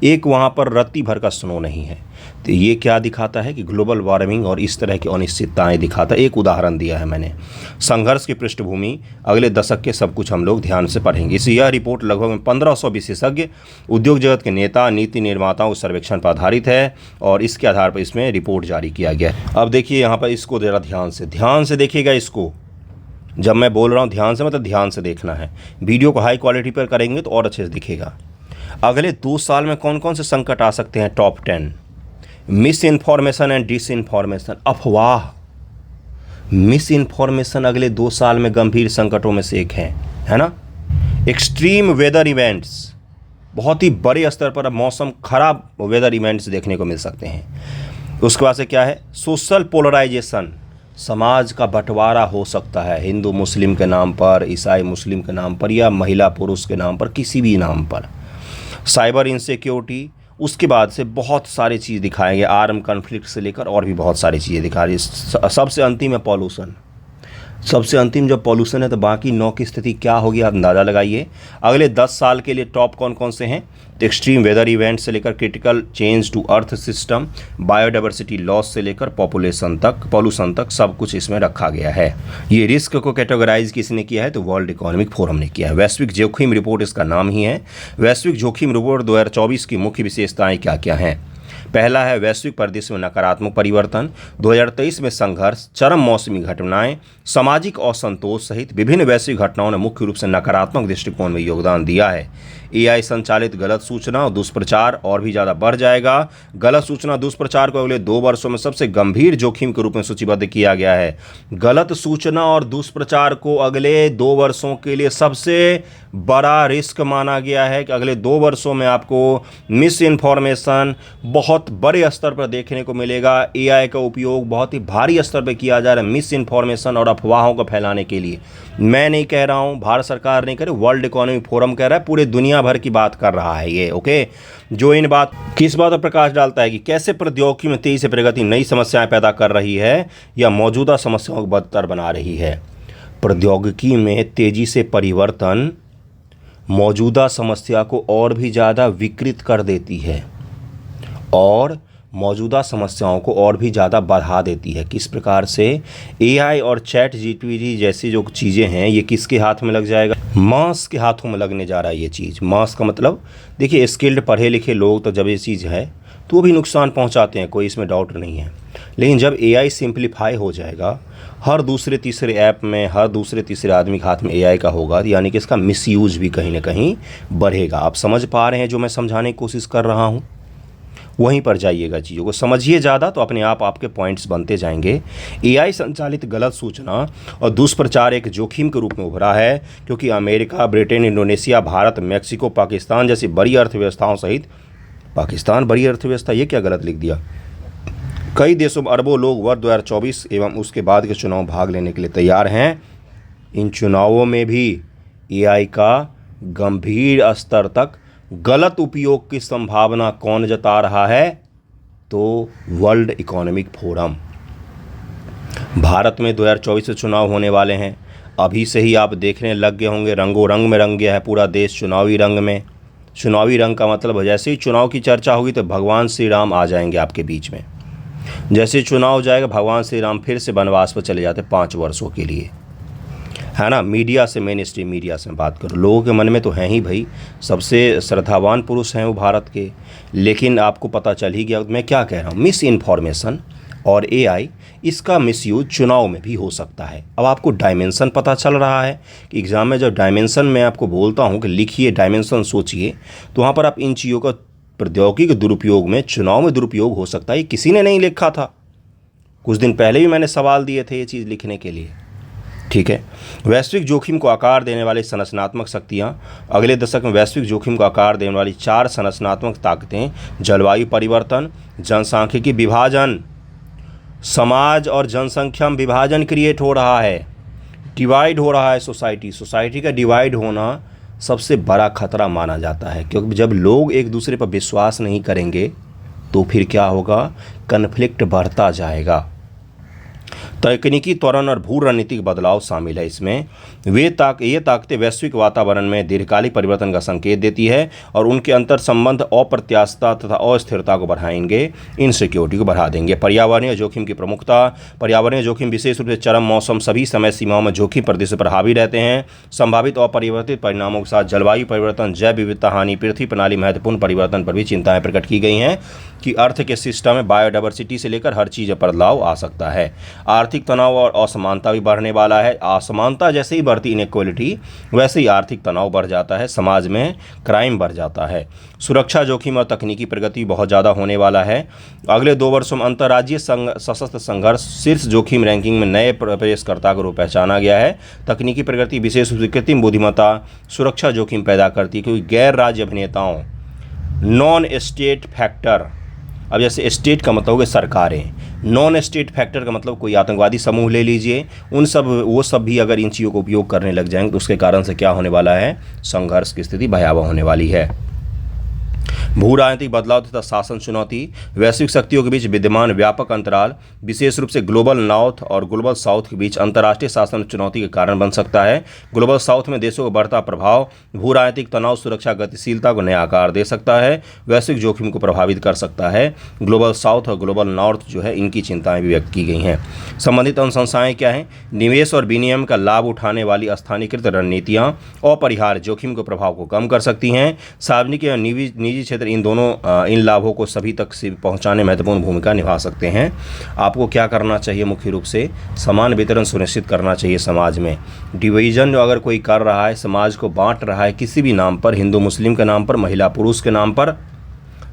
एक वहाँ पर रत्ती भर का स्नो नहीं है। तो ये क्या दिखाता है कि ग्लोबल वार्मिंग और इस तरह की अनिश्चितताएँ दिखाता है। एक उदाहरण दिया है मैंने, संघर्ष की पृष्ठभूमि अगले दशक के सब कुछ हम लोग ध्यान से पढ़ेंगे। इस यह रिपोर्ट लगभग 1500 विशेषज्ञ, उद्योग जगत के नेता, नीति निर्माताओं के सर्वेक्षण पर आधारित है, और इसके आधार पर इसमें रिपोर्ट जारी किया गया है। अब देखिए यहाँ पर, इसको ज़रा ध्यान से देखिएगा इसको। जब मैं बोल रहा हूँ ध्यान से, मतलब ध्यान से देखना है। वीडियो को हाई क्वालिटी पर करेंगे तो और अच्छे से दिखेगा। अगले 2 साल में कौन कौन से संकट आ सकते हैं, top 10। Misinformation and disinformation, अफवाह, मिस इन्फॉर्मेशन अगले 2 साल में गंभीर संकटों में से एक है ना। एक्सट्रीम वेदर इवेंट्स, बहुत ही बड़े स्तर पर अब मौसम खराब वेदर इवेंट्स देखने को मिल सकते हैं। उसके बाद से क्या है, सोशल पोलराइजेशन, समाज का बंटवारा हो सकता है, हिंदू मुस्लिम के नाम पर, ईसाई मुस्लिम के नाम पर, या महिला पुरुष के नाम पर, किसी भी नाम पर। साइबर इनसिक्योरिटी, उसके बाद से बहुत सारी चीज़ दिखाएंगे, आर्म कॉन्फ्लिक्ट से लेकर और भी बहुत सारी चीज़ें दिखा रही है। सबसे अंतिम है पॉल्यूशन। सबसे अंतिम जब पॉल्यूशन है तो बाकी 9 की स्थिति क्या होगी आप अंदाज़ा लगाइए। अगले 10 साल के लिए टॉप कौन कौन से हैं? तो एक्सट्रीम वेदर इवेंट से लेकर critical change to earth system, biodiversity loss से लेकर पॉल्यूशन तक सब कुछ इसमें रखा गया है। ये रिस्क को कैटेगराइज किसने किया है? तो वर्ल्ड इकोनॉमिक फोरम ने किया है। वैश्विक जोखिम रिपोर्ट इसका नाम ही है। वैश्विक जोखिम रिपोर्ट 2024 की मुख्य विशेषताएं क्या क्या हैं? पहला है वैश्विक परिदृश्य में नकारात्मक परिवर्तन, 2023 में संघर्ष, चरम मौसमी घटनाएं, सामाजिक असंतोष सहित विभिन्न वैश्विक घटनाओं ने मुख्य रूप से नकारात्मक दृष्टिकोण में योगदान दिया है। एआई संचालित गलत सूचना और दुष्प्रचार और भी ज़्यादा बढ़ जाएगा। गलत सूचना दुष्प्रचार को अगले 2 वर्षों में सबसे गंभीर जोखिम के रूप में सूचीबद्ध किया गया है। गलत सूचना और दुष्प्रचार को अगले 2 वर्षों के लिए सबसे बड़ा रिस्क माना गया है कि अगले 2 वर्षों में आपको मिस इन्फॉर्मेशन बहुत बड़े स्तर पर देखने को मिलेगा। एआई का उपयोग बहुत ही भारी स्तर पर किया जा रहा है मिस इन्फॉर्मेशन और अफवाहों को फैलाने के लिए। मैं नहीं कह रहा हूँ, भारत सरकार नहीं कह रही, वर्ल्ड इकोनॉमिक फोरम कह रहा है, पूरे दुनिया भर की बात कर रहा है ये। ओके, जो इन बात किस बात पर प्रकाश डालता है कि कैसे प्रौद्योगिकी में तेजी से प्रगति नई समस्याएं पैदा कर रही है या मौजूदा समस्याओं को बदतर बना रही है। प्रौद्योगिकी में तेजी से परिवर्तन मौजूदा समस्या को और भी ज़्यादा विकृत कर देती है और मौजूदा समस्याओं को और भी ज़्यादा बढ़ा देती है। किस प्रकार से? एआई और चैट जीपीटी जैसी जो चीज़ें हैं ये किसके हाथ में लग जाएगा? मास के हाथों में लगने जा रहा है ये चीज़। मास का मतलब देखिए, स्किल्ड पढ़े लिखे लोग तो जब ये चीज़ है तो वो भी नुकसान पहुंचाते हैं, कोई इसमें डाउट नहीं है। लेकिन जब एआई सिंप्लीफाई हो जाएगा, हर दूसरे तीसरे ऐप में, हर दूसरे तीसरे आदमी के हाथ में एआई का होगा, यानी कि इसका मिसयूज भी कहीं ना कहीं बढ़ेगा। आप समझ पा रहे हैं जो मैं समझाने की कोशिश कर रहा हूँ? वहीं पर जाइएगा, चीज़ों को समझिए ज़्यादा तो अपने आप आपके पॉइंट्स बनते जाएंगे। एआई संचालित गलत सूचना और दुष्प्रचार एक जोखिम के रूप में उभरा है क्योंकि America, Britain, Indonesia, Bharat, Mexico, Pakistan जैसी बड़ी अर्थव्यवस्थाओं सहित पाकिस्तान बड़ी अर्थव्यवस्था, ये क्या गलत लिख दिया? कई देशों में अरबों लोग वर्ष 2024 एवं उसके बाद के चुनाव भाग लेने के लिए तैयार हैं। इन चुनावों में भी एआई का गंभीर स्तर तक गलत उपयोग की संभावना कौन जता रहा है? तो वर्ल्ड इकोनॉमिक फोरम। भारत में 2024 से चुनाव होने वाले हैं। अभी से ही आप देखने लग गए होंगे, रंगों रंग में रंग गया है पूरा देश चुनावी रंग में। चुनावी रंग का मतलब जैसे ही चुनाव की चर्चा होगी तो भगवान श्री राम आ जाएंगे आपके बीच में। जैसे चुनाव जाएगा भगवान श्री राम फिर से वनवास पर चले जाते 5 वर्षों के लिए, है ना। मीडिया से, मेन स्ट्रीम मीडिया से बात करो, लोगों के मन में तो हैं ही भाई, सबसे श्रद्धावान पुरुष हैं वो भारत के। लेकिन आपको पता चल ही गया मैं क्या कह रहा हूँ, मिस इन्फॉर्मेशन और एआई, इसका मिसयूज चुनाव में भी हो सकता है। अब आपको डायमेंशन पता चल रहा है कि एग्ज़ाम में जब डायमेंशन मैं आपको बोलता हूँ कि लिखिए डायमेंशन, सोचिए, तो वहाँ पर आप इन चीज़ों का प्रौद्योगिकी के दुरुपयोग में, चुनाव में दुरुपयोग हो सकता है। ये किसी ने नहीं लिखा था, कुछ दिन पहले भी मैंने सवाल दिए थे ये चीज़ लिखने के लिए, ठीक है। वैश्विक जोखिम को आकार देने वाली संरचनात्मक शक्तियाँ। अगले दशक में वैश्विक जोखिम को आकार देने वाली 4 संरचनात्मक ताकतें: जलवायु परिवर्तन, जनसांख्यिकी विभाजन, समाज और जनसंख्या में विभाजन क्रिएट हो रहा है, डिवाइड हो रहा है सोसाइटी का डिवाइड होना सबसे बड़ा खतरा माना जाता है, क्योंकि जब लोग एक दूसरे पर विश्वास नहीं करेंगे तो फिर क्या होगा? कन्फ्लिक्ट बढ़ता जाएगा। तकनीकी त्वरण और भू रणनीतिक बदलाव शामिल है इसमें। ये ताकतें वैश्विक वातावरण में दीर्घकालिक परिवर्तन का संकेत देती है और उनके अंतर संबंध अप्रत्याशितता तथा अस्थिरता को बढ़ाएंगे, इनसिक्योरिटी को बढ़ा देंगे। पर्यावरणीय जोखिम की प्रमुखता। पर्यावरणीय जोखिम विशेष रूप से चरम मौसम सभी समय सीमाओं में जोखिम परिदृश्य पर हावी रहते हैं। संभावित अपरिवर्तित परिणामों के साथ जलवायु परिवर्तन, जैव विविधता हानि, पृथ्वी प्रणाली महत्वपूर्ण परिवर्तन पर भी चिंताएं प्रकट की गई हैं कि अर्थ के सिस्टम में बायोडाइवर्सिटी से लेकर हर चीज़ पर बदलाव आ सकता है। आर्थिक तनाव और असमानता भी बढ़ने वाला है। असमानता जैसे ही बढ़ती, इनइक्वालिटी, वैसे ही आर्थिक तनाव बढ़ जाता है, समाज में क्राइम बढ़ जाता है। सुरक्षा जोखिम और तकनीकी प्रगति बहुत ज़्यादा होने वाला है। अगले 2 वर्षों में अंतर्राज्यीय सशस्त्र संघर्ष शीर्ष जोखिम रैंकिंग में नए प्रवेशकर्ता को पहचाना गया है। तकनीकी प्रगति विशेष रूप से कृत्रिम बुद्धिमत्ता सुरक्षा जोखिम पैदा करती है, क्योंकि गैर राज्य अभिनेताओं, नॉन स्टेट फैक्टर, अब जैसे स्टेट का मतलब हो गया सरकारें, नॉन स्टेट फैक्टर का मतलब कोई आतंकवादी समूह ले लीजिए, वो सब भी अगर इन चीज़ों को उपयोग करने लग जाएंगे तो उसके कारण से क्या होने वाला है, संघर्ष की स्थिति भयावह होने वाली है। भू राजनीतिक बदलाव तथा शासन चुनौती। वैश्विक शक्तियों के बीच विद्यमान व्यापक अंतराल, विशेष रूप से ग्लोबल नॉर्थ और ग्लोबल साउथ के बीच अंतर्राष्ट्रीय शासन चुनौती के कारण बन सकता है। ग्लोबल साउथ में देशों का बढ़ता प्रभाव भू राजनीतिक तनाव, सुरक्षा गतिशीलता को नया आकार दे सकता है, वैश्विक जोखिम को प्रभावित कर सकता है। ग्लोबल साउथ और ग्लोबल नॉर्थ जो है, इनकी चिंताएं भी व्यक्त की गई हैं। संबंधित अनुशंसाएं क्या हैं? निवेश और विनिमय का लाभ उठाने वाली स्थानीयकृत रणनीतियां अपरिहार्य जोखिम के प्रभाव को कम कर सकती हैं। सार्वजनिक या निजी क्षेत्र इन लाभों को सभी तक पहुंचाने में महत्वपूर्ण भूमिका निभा सकते हैं। आपको क्या करना चाहिए? मुख्य रूप से समान वितरण सुनिश्चित करना चाहिए। समाज में डिवीजन जो अगर कोई कर रहा है, समाज को बांट रहा है किसी भी नाम पर, हिंदू मुस्लिम के नाम पर, महिला पुरुष के नाम पर,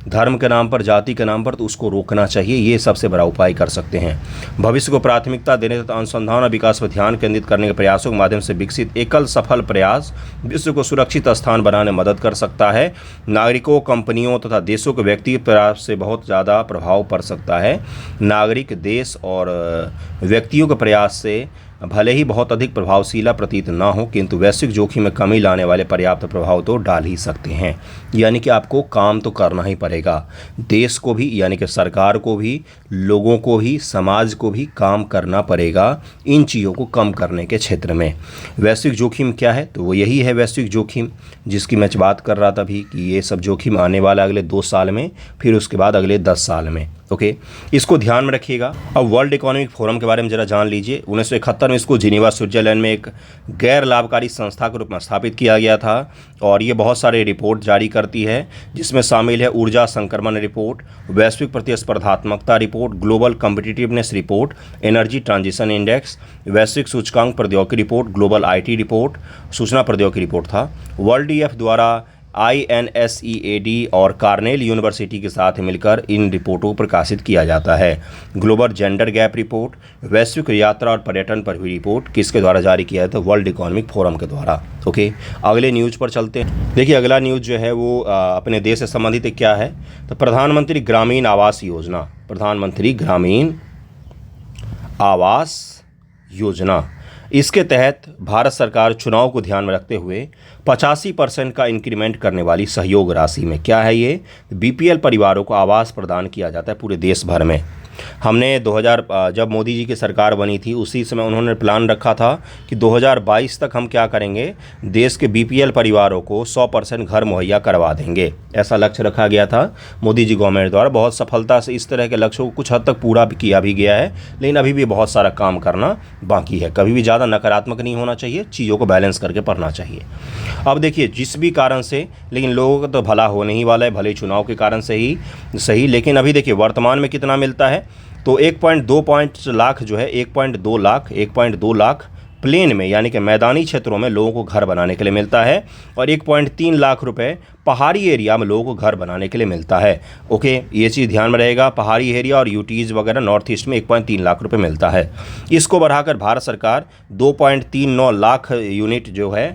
धर्म के नाम पर, जाति के नाम पर, तो उसको रोकना चाहिए। ये सबसे बड़ा उपाय कर सकते हैं। भविष्य को प्राथमिकता देने तथा अनुसंधान और विकास पर ध्यान केंद्रित करने के प्रयासों के माध्यम से विकसित एकल सफल प्रयास विश्व को सुरक्षित स्थान बनाने में मदद कर सकता है। नागरिकों, कंपनियों तथा देशों के व्यक्तिगत प्रयास से बहुत ज़्यादा प्रभाव पड़ सकता है। नागरिक, देश और व्यक्तियों के प्रयास से भले ही बहुत अधिक प्रभावशीला प्रतीत ना हो, किंतु वैश्विक जोखिम में कमी लाने वाले पर्याप्त प्रभाव तो डाल ही सकते हैं। यानी कि आपको काम तो करना ही पड़ेगा। देश को भी, यानी कि सरकार को भी, लोगों को भी, समाज को भी काम करना पड़ेगा इन चीज़ों को कम करने के क्षेत्र में। वैश्विक जोखिम क्या है? तो वो यही है वैश्विक जोखिम जिसकी मैं बात कर रहा था अभी, कि ये सब जोखिम आने वाला अगले 2 साल में, फिर उसके बाद अगले 10 साल में। ओके, इसको ध्यान में रखिएगा। अब वर्ल्ड इकोनॉमिक फोरम के बारे में जरा जान लीजिए। 1971 में इसको जिनेवा, स्विट्जरलैंड में एक गैर लाभकारी संस्था के रूप में स्थापित किया गया था और ये बहुत सारे रिपोर्ट जारी करती है, जिसमें शामिल है ऊर्जा संक्रमण रिपोर्ट, वैश्विक प्रतिस्पर्धात्मकता report, global competitiveness report, energy transition index, वैश्विक सूचकांक प्रौद्योगिकी रिपोर्ट, ग्लोबल आईटी रिपोर्ट, सूचना प्रौद्योगिकी रिपोर्ट था। वर्ल्ड ईएफ द्वारा INSEAD और कार्नेल यूनिवर्सिटी के साथ मिलकर इन रिपोर्टों को प्रकाशित किया जाता है। ग्लोबल जेंडर गैप रिपोर्ट, वैश्विक यात्रा और पर्यटन पर हुई रिपोर्ट किसके द्वारा जारी किया था? वर्ल्ड इकोनॉमिक फोरम के द्वारा। ओके, अगले न्यूज़ पर चलते हैं। देखिए, अगला न्यूज़ जो है वो अपने देश से संबंधित क्या है? तो प्रधानमंत्री ग्रामीण आवास योजना, प्रधानमंत्री ग्रामीण आवास योजना, इसके तहत भारत सरकार चुनाव को ध्यान में रखते हुए 85% का इंक्रीमेंट करने वाली सहयोग राशि में, क्या है ये? BPL परिवारों को आवास प्रदान किया जाता है पूरे देश भर में। हमने 2000 जब मोदी जी की सरकार बनी थी उसी समय उन्होंने प्लान रखा था कि 2022 तक हम क्या करेंगे, देश के BPL परिवारों को 100% घर मुहैया करवा देंगे। ऐसा लक्ष्य रखा गया था मोदी जी गवर्नमेंट द्वारा। बहुत सफलता से इस तरह के लक्ष्यों को कुछ हद तक पूरा भी किया भी गया है, लेकिन अभी भी बहुत सारा काम करना बाकी है। कभी भी ज़्यादा नकारात्मक नहीं होना चाहिए, चीज़ों को बैलेंस करके पढ़ना चाहिए। अब देखिए, जिस भी कारण से, लेकिन लोगों का तो भला होने ही वाला है, भले चुनाव के कारण से ही सही। लेकिन अभी देखिए वर्तमान में कितना मिलता है, तो 1.2 लाख जो है, 1.2 लाख प्लेन में, यानी कि मैदानी क्षेत्रों में लोगों को घर बनाने के लिए मिलता है, और 1.3 लाख रुपए पहाड़ी एरिया में लोगों को घर बनाने के लिए मिलता है। ओके, ये चीज़ ध्यान में रहेगा। पहाड़ी एरिया और यूटीज़ वगैरह नॉर्थ ईस्ट में 1.3 लाख रुपए मिलता है। इसको बढ़ाकर भारत सरकार 2.39 लाख यूनिट जो है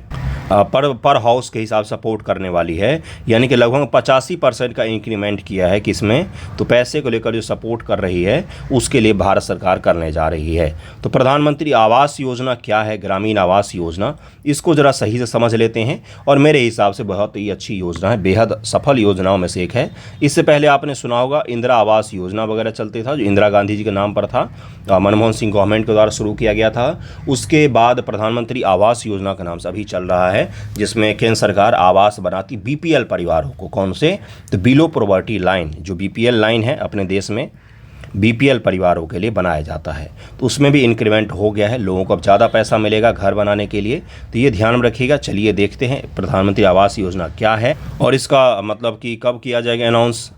पर हाउस के हिसाब से सपोर्ट करने वाली है, यानी कि लगभग 85% का इंक्रीमेंट किया है किसमें? तो पैसे को लेकर जो सपोर्ट कर रही है उसके लिए भारत सरकार करने जा रही है। तो प्रधानमंत्री आवास योजना क्या है? ग्रामीण आवास योजना, इसको ज़रा सही से समझ लेते हैं, और मेरे हिसाब से बहुत ही अच्छी योजना है, बेहद सफल योजनाओं में से एक है। इससे पहले आपने सुना होगा इंदिरा आवास योजना वगैरह चलते था, जो इंदिरा गांधी जी के नाम पर था, मनमोहन सिंह गवर्नमेंट के द्वारा शुरू किया गया था। उसके बाद प्रधानमंत्री आवास योजना का नाम से अभी चल रहा है, जिसमें केंद्र सरकार आवास बनाती BPL परिवारों को। कौन से? तो बिलो पॉवर्टी लाइन, जो BPL लाइन है अपने देश में, BPL परिवारों के लिए बनाया जाता है। तो उसमें भी इंक्रीमेंट हो गया है, लोगों को अब ज़्यादा पैसा मिलेगा घर बनाने के लिए, तो ये ध्यान में रखिएगा। चलिए देखते हैं प्रधानमंत्री आवास योजना क्या है और इसका मतलब कि कब किया जाएगा अनाउंस।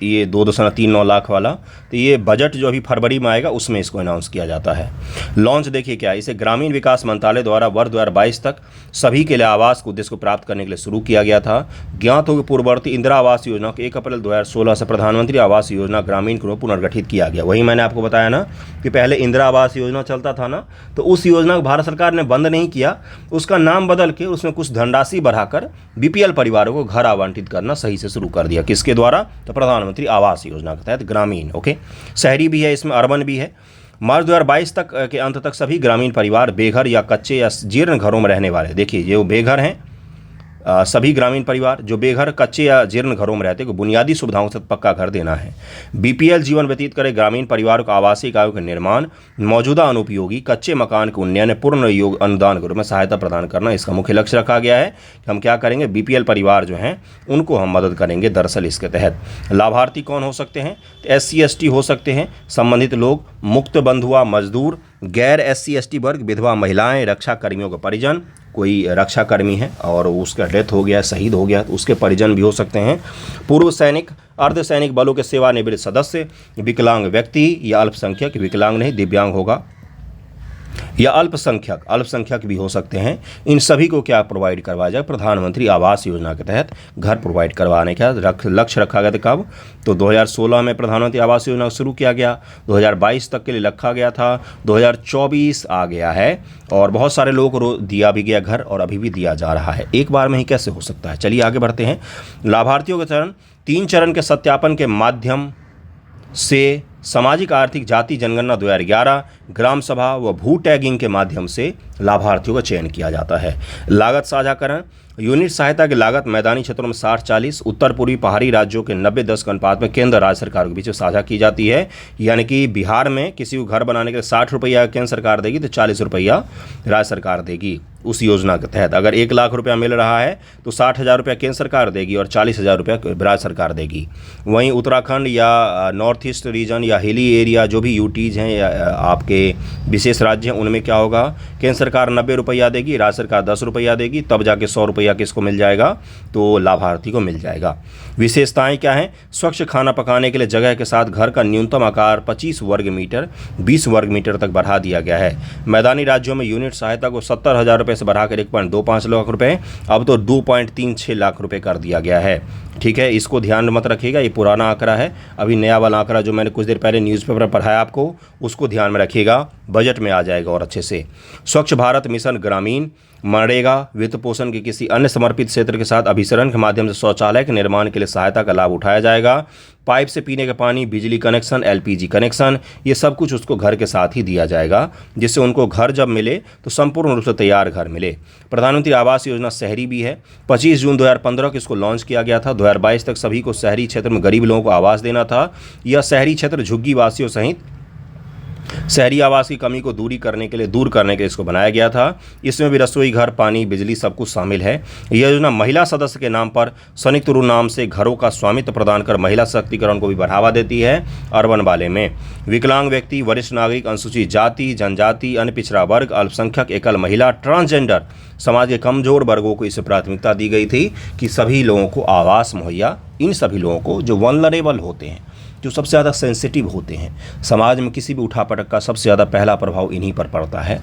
ये 2.39 लाख वाला, तो ये बजट जो अभी फरवरी में आएगा उसमें इसको अनाउंस किया जाता है। लॉन्च देखिए क्या है, इसे ग्रामीण विकास मंत्रालय द्वारा वर्ष 2022 तक सभी के लिए आवास के उद्देश्य को प्राप्त करने के लिए शुरू किया गया था। ज्ञात हो कि पूर्ववर्ती इंदिरा आवास योजना को 1 अप्रैल 2016 से प्रधानमंत्री आवास योजना ग्रामीण को पुनर्गठित किया गया। वही मैंने आपको बताया ना कि पहले इंदिरा आवास योजना चलता था ना, तो उस योजना को भारत सरकार ने बंद नहीं किया, उसका नाम बदल के उसमें कुछ धनराशि बढ़ाकर बीपीएल परिवारों को घर आवंटित करना सही से शुरू कर दिया। किसके द्वारा? तो प्रधानमंत्री आवास योजना के तहत ग्रामीण। ओके, शहरी भी है इसमें, अर्बन भी है। मार्च 2022 तक के अंत तक सभी ग्रामीण परिवार बेघर या कच्चे या जीर्ण घरों में रहने वाले, देखिए जो बेघर हैं, सभी ग्रामीण परिवार जो बेघर, कच्चे या जीर्ण घरों में रहते हैं को बुनियादी सुविधाओं से पक्का घर देना है। बीपीएल जीवन व्यतीत करे ग्रामीण परिवारों को आवासीय इकाइयों के निर्माण, मौजूदा अनुपयोगी कच्चे मकान के उन्नयन, पूर्ण योग अनुदान के रूप में सहायता प्रदान करना इसका मुख्य लक्ष्य रखा गया है। कि हम क्या करेंगे, बीपीएल परिवार जो हैं उनको हम मदद करेंगे। दरअसल इसके तहत लाभार्थी कौन हो सकते हैं? तो SC ST हो सकते हैं, संबंधित लोग, मुक्त बंधुआ मजदूर, गैर SC ST वर्ग, विधवा महिलाएं, रक्षा कर्मियों का परिजन, कोई रक्षा कर्मी है और उसका डेथ हो गया, शहीद हो गया, तो उसके परिजन भी हो सकते हैं, पूर्व सैनिक, अर्धसैनिक बलों के सेवानिवृत्त सदस्य, विकलांग व्यक्ति या अल्पसंख्यक, विकलांग नहीं दिव्यांग होगा, या अल्पसंख्यक भी हो सकते हैं। इन सभी को क्या प्रोवाइड करवाया जाए? प्रधानमंत्री आवास योजना के तहत घर प्रोवाइड करवाने का लक्ष्य रखा गया था। कब? तो 2016 में प्रधानमंत्री आवास योजना शुरू किया गया, 2022 तक के लिए रखा गया था, 2024 आ गया है और बहुत सारे लोगों को दिया भी गया घर और अभी भी दिया जा रहा है। एक बार में ही कैसे हो सकता है? चलिए आगे बढ़ते हैं। लाभार्थियों के चरण, 3 चरण के सत्यापन के माध्यम से सामाजिक आर्थिक जाति जनगणना 2011, ग्राम सभा व भू टैगिंग के माध्यम से लाभार्थियों का चयन किया जाता है। लागत साझाकरण, यूनिट सहायता की लागत मैदानी क्षेत्रों में 60-40, उत्तर पूर्वी पहाड़ी राज्यों के 90-10 के अनुपात में केंद्र राज्य सरकार के बीच में साझा की जाती है। यानी कि बिहार में किसी को घर बनाने के लिए 60 रुपया केंद्र सरकार देगी तो 40 रुपया राज्य सरकार देगी उस योजना के तहत। अगर 1 लाख रुपया मिल रहा है तो 60,000 रुपया केंद्र सरकार देगी और 40,000 रुपया राज्य सरकार देगी। वहीं उत्तराखंड या नॉर्थ ईस्ट रीजन या हिली एरिया जो भी यूटीज हैं या आपके विशेष राज्य हैं, उनमें क्या होगा? केंद्र सरकार 90 रुपया देगी, राज्य सरकार 10 रुपया देगी, तब जाके 100 रुपया किसको मिल जाएगा? तो लाभार्थी को मिल जाएगा। विशेषताएं क्या हैं? स्वच्छ खाना पकाने के लिए जगह के साथ घर का न्यूनतम आकार 25 वर्ग मीटर 20 वर्ग मीटर तक बढ़ा दिया गया है। मैदानी राज्यों में यूनिट सहायता को 70,000 रुपये से बढ़ाकर 1.25 लाख रुपए, अब तो 2.36 लाख रुपए कर दिया गया है। ठीक है, इसको ध्यान मत रखिएगा, ये पुराना आंकड़ा है। अभी नया वाला आंकड़ा जो मैंने कुछ देर पहले न्यूज़पेपर में पढ़ाया आपको, उसको ध्यान में रखिएगा, बजट में आ जाएगा और अच्छे से। स्वच्छ भारत मिशन ग्रामीण, मनरेगा, वित्त पोषण के किसी अन्य समर्पित क्षेत्र के साथ अभिसरण के माध्यम से शौचालय के निर्माण के लिए सहायता का लाभ उठाया जाएगा। पाइप से पीने का पानी, बिजली कनेक्शन, LPG कनेक्शन, ये सब कुछ उसको घर के साथ ही दिया जाएगा, जिससे उनको घर जब मिले तो संपूर्ण रूप से तैयार घर मिले। प्रधानमंत्री आवास योजना शहरी भी है। 25 जून 2015 को इसको लॉन्च किया गया था। 2022 तक सभी को शहरी क्षेत्र में गरीब लोगों को आवास देना था। यह शहरी क्षेत्र झुग्गी वासियों सहित शहरी आवास की कमी को दूर करने के लिए इसको बनाया गया था। इसमें भी रसोई घर, पानी, बिजली सब कुछ शामिल है। यह योजना महिला सदस्य के नाम पर संयुक्त रूप नाम से घरों का स्वामित्व प्रदान कर महिला सशक्तिकरण को भी बढ़ावा देती है। अर्बन वाले में विकलांग व्यक्ति, वरिष्ठ नागरिक, अनुसूचित जाति जनजाति, अन्य पिछड़ा वर्ग, अल्पसंख्यक, एकल महिला, ट्रांसजेंडर समाज के कमजोर वर्गों को इसे प्राथमिकता दी गई थी कि सभी लोगों को आवास मुहैया, इन सभी लोगों को जो वल्नरेबल होते हैं, जो सबसे ज़्यादा सेंसिटिव होते हैं, समाज में किसी भी उठापटक का सबसे ज़्यादा पहला प्रभाव इन्हीं पर पड़ता है,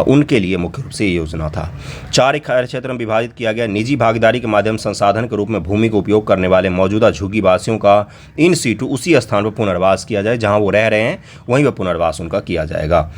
उनके लिए मुख्य रूप से ये योजना था। 4 कार्य क्षेत्र में विभाजित किया गया। निजी भागीदारी के माध्यम संसाधन के रूप में भूमि का उपयोग करने वाले मौजूदा झुग्गी वासियों का इन सीटू उसी स्थान पर पुनर्वास किया जाए जहाँ वो रह रहे हैं, वहीं पर पुनर्वास उनका किया जाएगा।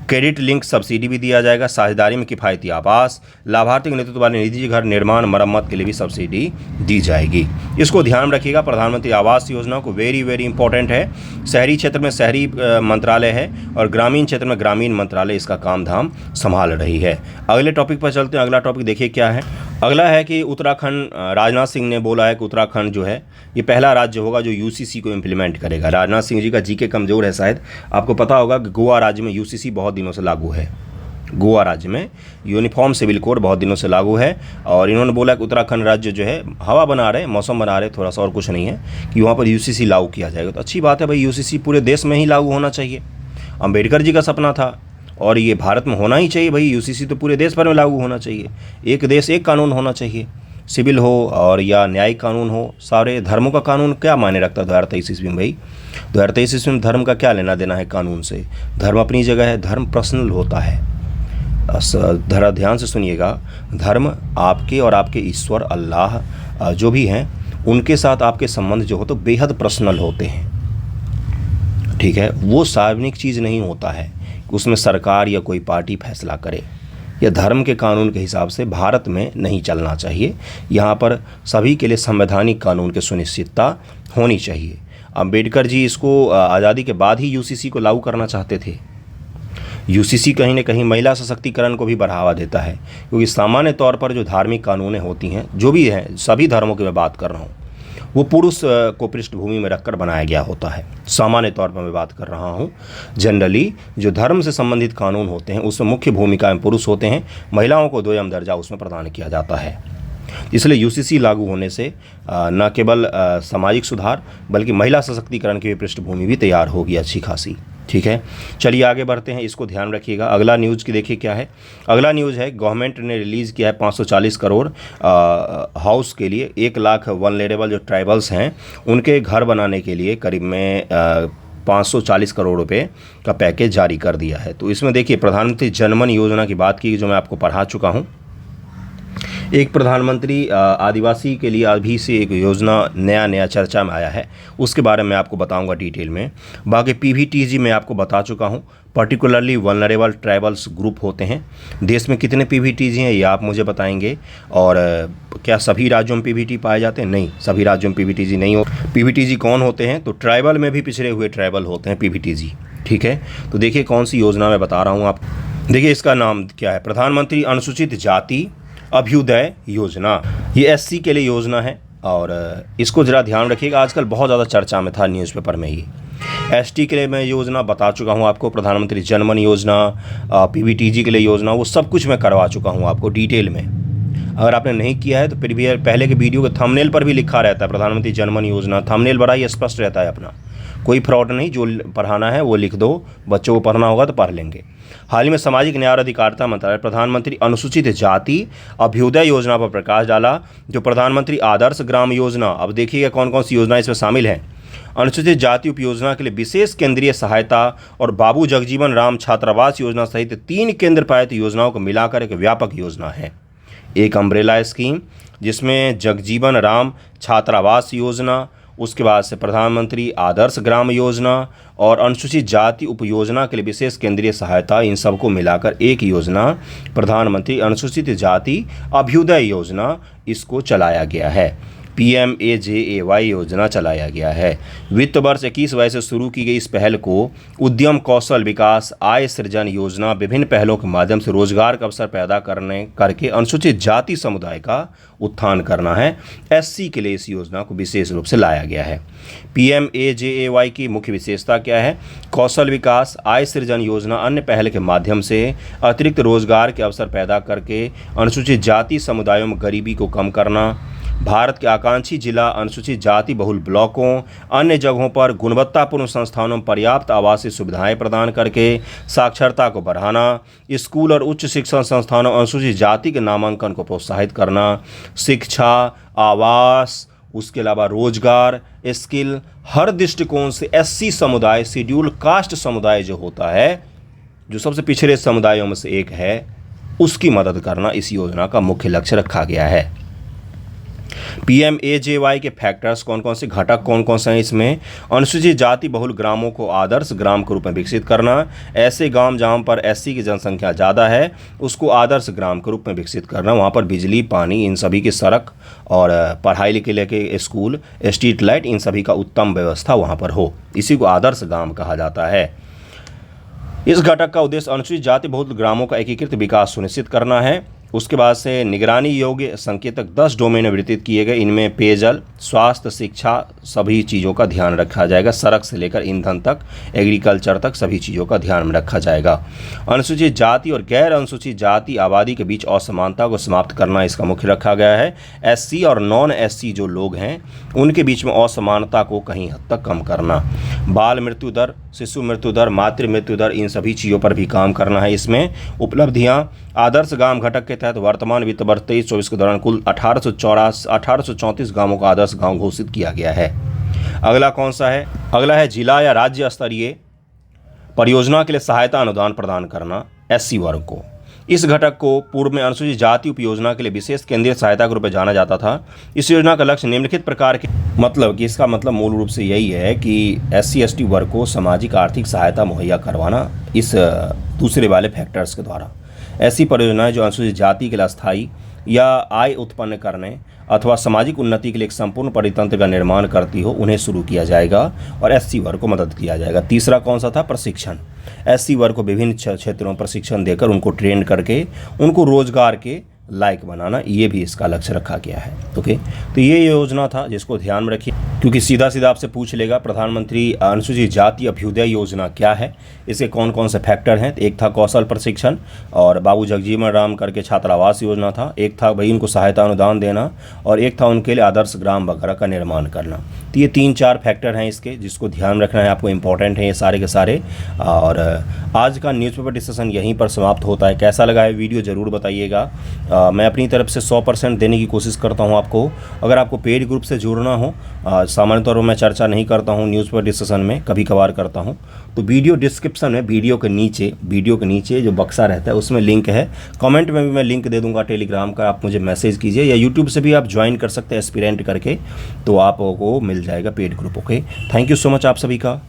क्रेडिट लिंक सब्सिडी भी दिया जाएगा। साझेदारी में किफ़ायती आवास, लाभार्थी के नेतृत्व वाले निजी घर निर्माण मरम्मत के लिए भी सब्सिडी दी जाएगी। इसको ध्यान में रखिएगा। प्रधानमंत्री आवास योजना को वेरी इंपॉर्टेंट है। शहरी क्षेत्र में शहरी मंत्रालय है और ग्रामीण क्षेत्र में ग्रामीण मंत्रालय इसका काम धाम संभाल रही है। अगले टॉपिक पर चलते हैं। अगला टॉपिक देखिए क्या है। अगला है कि उत्तराखंड, राजनाथ सिंह ने बोला है कि उत्तराखंड जो है ये पहला राज्य होगा जो UCC को इम्प्लीमेंट करेगा। राजनाथ सिंह जी का जीके कमज़ोर है शायद। आपको पता होगा कि गोवा राज्य में UCC बहुत दिनों से लागू है। गोवा राज्य में यूनिफॉर्म सिविल कोड बहुत दिनों से लागू है और इन्होंने बोला कि उत्तराखंड राज्य जो है हवा बना रहे, मौसम बना रहे, थोड़ा सा और कुछ नहीं है, कि वहाँ पर UCC लागू किया जाएगा। तो अच्छी बात है भाई, UCC पूरे देश में ही लागू होना चाहिए। अम्बेडकर जी का सपना था और ये भारत में होना ही चाहिए भाई। UCC तो पूरे देश भर में लागू होना चाहिए। एक देश एक कानून होना चाहिए, सिविल हो और या न्यायिक कानून हो, सारे धर्मों का कानून क्या मायने रखता है 2023 ईस्वी में भाई। 2023 ईस्वी में धर्म का क्या लेना देना है कानून से। धर्म अपनी जगह है, धर्म पर्सनल होता है। धरा ध्यान से सुनिएगा, धर्म आपके और आपके ईश्वर अल्लाह जो भी हैं उनके साथ आपके संबंध जो हो तो बेहद पर्सनल होते हैं। ठीक है, वो सार्वजनिक चीज़ नहीं होता है, उसमें सरकार या कोई पार्टी फैसला करे। यह धर्म के कानून के हिसाब से भारत में नहीं चलना चाहिए। यहाँ पर सभी के लिए संवैधानिक कानून की सुनिश्चितता होनी चाहिए। अम्बेडकर जी इसको आज़ादी के बाद ही यूसीसी को लागू करना चाहते थे। यूसीसी कहीं न कहीं महिला सशक्तिकरण को भी बढ़ावा देता है, क्योंकि सामान्य तौर पर जो धार्मिक कानूनें होती हैं, जो भी हैं, सभी धर्मों की मैं बात कर रहा हूँ, वो पुरुष को पृष्ठभूमि में रखकर बनाया गया होता है। सामान्य तौर पर मैं बात कर रहा हूँ। जनरली जो धर्म से संबंधित कानून होते हैं उसमें मुख्य भूमिका में पुरुष होते हैं, महिलाओं को दोयम दर्जा उसमें प्रदान किया जाता है। इसलिए यूसीसी लागू होने से न केवल सामाजिक सुधार बल्कि महिला सशक्तिकरण की भी पृष्ठभूमि भी तैयार होगी अच्छी खासी। ठीक है, चलिए आगे बढ़ते हैं, इसको ध्यान रखिएगा। अगला न्यूज़ की देखिए क्या है। अगला न्यूज़ है, गवर्नमेंट ने रिलीज़ किया है 540 करोड़ हाउस के लिए, 1 लाख वनरेबल जो ट्राइबल्स हैं उनके घर बनाने के लिए करीब में 540 करोड़ रुपए का पैकेज जारी कर दिया है। तो इसमें देखिए प्रधानमंत्री जनमन योजना की बात की, जो मैं आपको पढ़ा चुका हूँ। एक प्रधानमंत्री आदिवासी के लिए अभी से एक योजना नया चर्चा में आया है, उसके बारे में आपको बताऊंगा डिटेल में। बाकी पीवीटीजी मैं आपको बता चुका हूं, पर्टिकुलरली वल्नरेबल ट्राइबल्स ग्रुप होते हैं। देश में कितने पीवीटीजी हैं ये आप मुझे बताएंगे। और क्या सभी राज्यों में पीवीटी पाए जाते हैं? नहीं, सभी राज्यों में पीवीटीजी नहीं हो। पीवीटीजी कौन होते हैं? तो ट्राइबल में भी पिछड़े हुए ट्राइबल होते हैं पीवीटीजी। ठीक है, तो देखिए कौन सी योजना मैं बता रहा हूँ आप। देखिए इसका नाम क्या है, प्रधानमंत्री अनुसूचित जाति अभ्युदय योजना। ये एससी के लिए योजना है और इसको ज़रा ध्यान रखिएगा, आजकल बहुत ज़्यादा चर्चा में था न्यूज़पेपर में ही। एसटी के लिए मैं योजना बता चुका हूँ आपको, प्रधानमंत्री जनमन योजना, पीवीटीजी के लिए योजना, वो सब कुछ मैं करवा चुका हूँ आपको डिटेल में। अगर आपने नहीं किया है तो फिर भी पहले के वीडियो के थंबनेल पर भी लिखा रहता है प्रधानमंत्री जनमन योजना, थंबनेल बड़ा ही स्पष्ट रहता है अपना, कोई फ्रॉड नहीं। जो पढ़ाना है वो लिख दो, बच्चों को पढ़ना होगा तो पढ़ लेंगे। हाल ही में सामाजिक न्याय और अधिकारिता मंत्रालय प्रधानमंत्री अनुसूचित जाति अभ्युदय योजना पर प्रकाश डाला, जो प्रधानमंत्री आदर्श ग्राम योजना। अब देखिएगा कौन कौन सी योजना इसमें शामिल हैं। अनुसूचित जाति उपयोजना के लिए विशेष केंद्रीय सहायता और बाबू जगजीवन राम छात्रावास योजना सहित 3 केंद्र पालित योजनाओं को मिलाकर एक व्यापक योजना है। एक अम्ब्रेला स्कीम जिसमें जगजीवन राम छात्रावास योजना, उसके बाद से प्रधानमंत्री आदर्श ग्राम योजना और अनुसूचित जाति उपयोजना के लिए विशेष केंद्रीय सहायता, इन सबको मिलाकर एक योजना प्रधानमंत्री अनुसूचित जाति अभ्युदय योजना, इसको चलाया गया है। PMAJAY योजना चलाया गया है। वित्त वर्ष 21 से शुरू की गई इस पहल को उद्यम कौशल विकास आय सृजन योजना विभिन्न पहलों के माध्यम से रोजगार का अवसर पैदा करके अनुसूचित जाति समुदाय का उत्थान करना है। SC के लिए इस योजना को विशेष रूप से लाया गया है। PMAJAY की मुख्य विशेषता क्या है? कौशल विकास आय सृजन योजना अन्य पहल के माध्यम से अतिरिक्त रोजगार के अवसर पैदा करके अनुसूचित जाति समुदायों में गरीबी को कम करना, भारत के आकांक्षी जिला अनुसूचित जाति बहुल ब्लॉकों अन्य जगहों पर गुणवत्तापूर्ण संस्थानों में पर्याप्त आवासीय सुविधाएं प्रदान करके साक्षरता को बढ़ाना, स्कूल और उच्च शिक्षण संस्थानों अनुसूचित जाति के नामांकन को प्रोत्साहित करना, शिक्षा, आवास, उसके अलावा रोजगार, स्किल, हर दृष्टिकोण से SC समुदाय, शेड्यूल कास्ट समुदाय जो होता है, जो सबसे पिछड़े समुदायों में से एक है, उसकी मदद करना इस योजना का मुख्य लक्ष्य रखा गया है। PMAJY के फैक्टर्स कौन कौन से, घटक कौन कौन से हैं इसमें? अनुसूचित जाति बहुल ग्रामों को आदर्श ग्राम के रूप में विकसित करना, ऐसे गांव जहां पर SC की जनसंख्या ज़्यादा है उसको आदर्श ग्राम के रूप में विकसित करना, वहां पर बिजली, पानी, इन सभी की सड़क और पढ़ाई लिखे लेके स्कूल, स्ट्रीट लाइट, इन सभी का उत्तम व्यवस्था वहाँ पर हो, इसी को आदर्श ग्राम कहा जाता है। इस घटक का उद्देश्य अनुसूचित जाति बहुल ग्रामों का एकीकृत विकास सुनिश्चित करना है। उसके बाद से निगरानी योग्य संकेतक 10 डोमेन वितरित किए गए, इनमें पेयजल, स्वास्थ्य, शिक्षा, सभी चीज़ों का ध्यान रखा जाएगा। सड़क से लेकर ईंधन तक, एग्रीकल्चर तक सभी चीज़ों का ध्यान में रखा जाएगा। अनुसूचित जाति और गैर अनुसूचित जाति आबादी के बीच असमानता को समाप्त करना इसका मुख्य रखा गया है। SC और नॉन SC जो लोग हैं उनके बीच में असमानता को कहीं हद तक कम करना, बाल मृत्यु दर, शिशु मृत्यु दर, मातृ मृत्यु दर, इन सभी चीज़ों पर भी काम करना है। इसमें उपलब्धियाँ, आदर्श ग्राम घटक के तहत वर्तमान वित्त वर्ष 23-24 के दौरान कुल 1834 गांवों का आदर्श गांव घोषित किया गया है। अगला कौन सा है? अगला है जिला या राज्य स्तरीय परियोजना के लिए सहायता अनुदान प्रदान करना SC वर्ग को। इस घटक को पूर्व में अनुसूचित जाति उपयोजना के लिए विशेष केंद्रीय सहायता के रूप में जाना जाता था। इस योजना का लक्ष्य निम्नलिखित प्रकार के मतलब कि इसका मतलब मूल रूप से यही है कि SC/ST वर्ग को सामाजिक आर्थिक सहायता मुहैया करवाना इस दूसरे वाले फैक्टर्स के द्वारा। ऐसी परियोजनाएं जो अनुसूचित जाति के लिए अस्थायी या आय उत्पन्न करने अथवा सामाजिक उन्नति के लिए एक संपूर्ण परितंत्र का निर्माण करती हो, उन्हें शुरू किया जाएगा और SC वर्ग को मदद किया जाएगा। तीसरा कौन सा था? प्रशिक्षण। SC वर्ग को विभिन्न क्षेत्रों में प्रशिक्षण देकर उनको ट्रेन करके उनको रोजगार के लायक बनाना, ये भी इसका लक्ष्य रखा गया है। ओके, तो ये योजना था जिसको ध्यान में रखिए, क्योंकि सीधा सीधा आपसे पूछ लेगा प्रधानमंत्री अनुसूचित जाति अभ्युदय योजना क्या है, इसके कौन कौन से फैक्टर हैं। तो एक था कौशल प्रशिक्षण और बाबू जगजीवन राम करके छात्रावास योजना था, एक था भाई उनको सहायता अनुदान देना और एक था उनके लिए आदर्श ग्राम वगैरह का निर्माण करना। तो ये 3-4 फैक्टर हैं इसके, जिसको ध्यान रखना है आपको, इंपॉर्टेंट है ये सारे के सारे। और आज का न्यूज़पेपर डिस्कशन यहीं पर समाप्त होता है। कैसा लगा है वीडियो ज़रूर बताइएगा। मैं अपनी तरफ से 100% देने की कोशिश करता हूं आपको। अगर आपको पेड ग्रुप से जुड़ना हो, सामान्य तौर पर मैं चर्चा नहीं करता हूं न्यूज़पेपर डिस्कशन में, कभी कभार करता हूं, तो वीडियो डिस्क्रिप्शन में वीडियो के नीचे जो बक्सा रहता है उसमें लिंक है। कमेंट में भी मैं लिंक दे दूंगा टेलीग्राम का, आप मुझे मैसेज कीजिए, या यूट्यूब से भी आप ज्वाइन कर सकते हैं एस्पिरेंट करके, तो आपको मिल जाएगा paid group. Okay, thank you so much आप सभी का।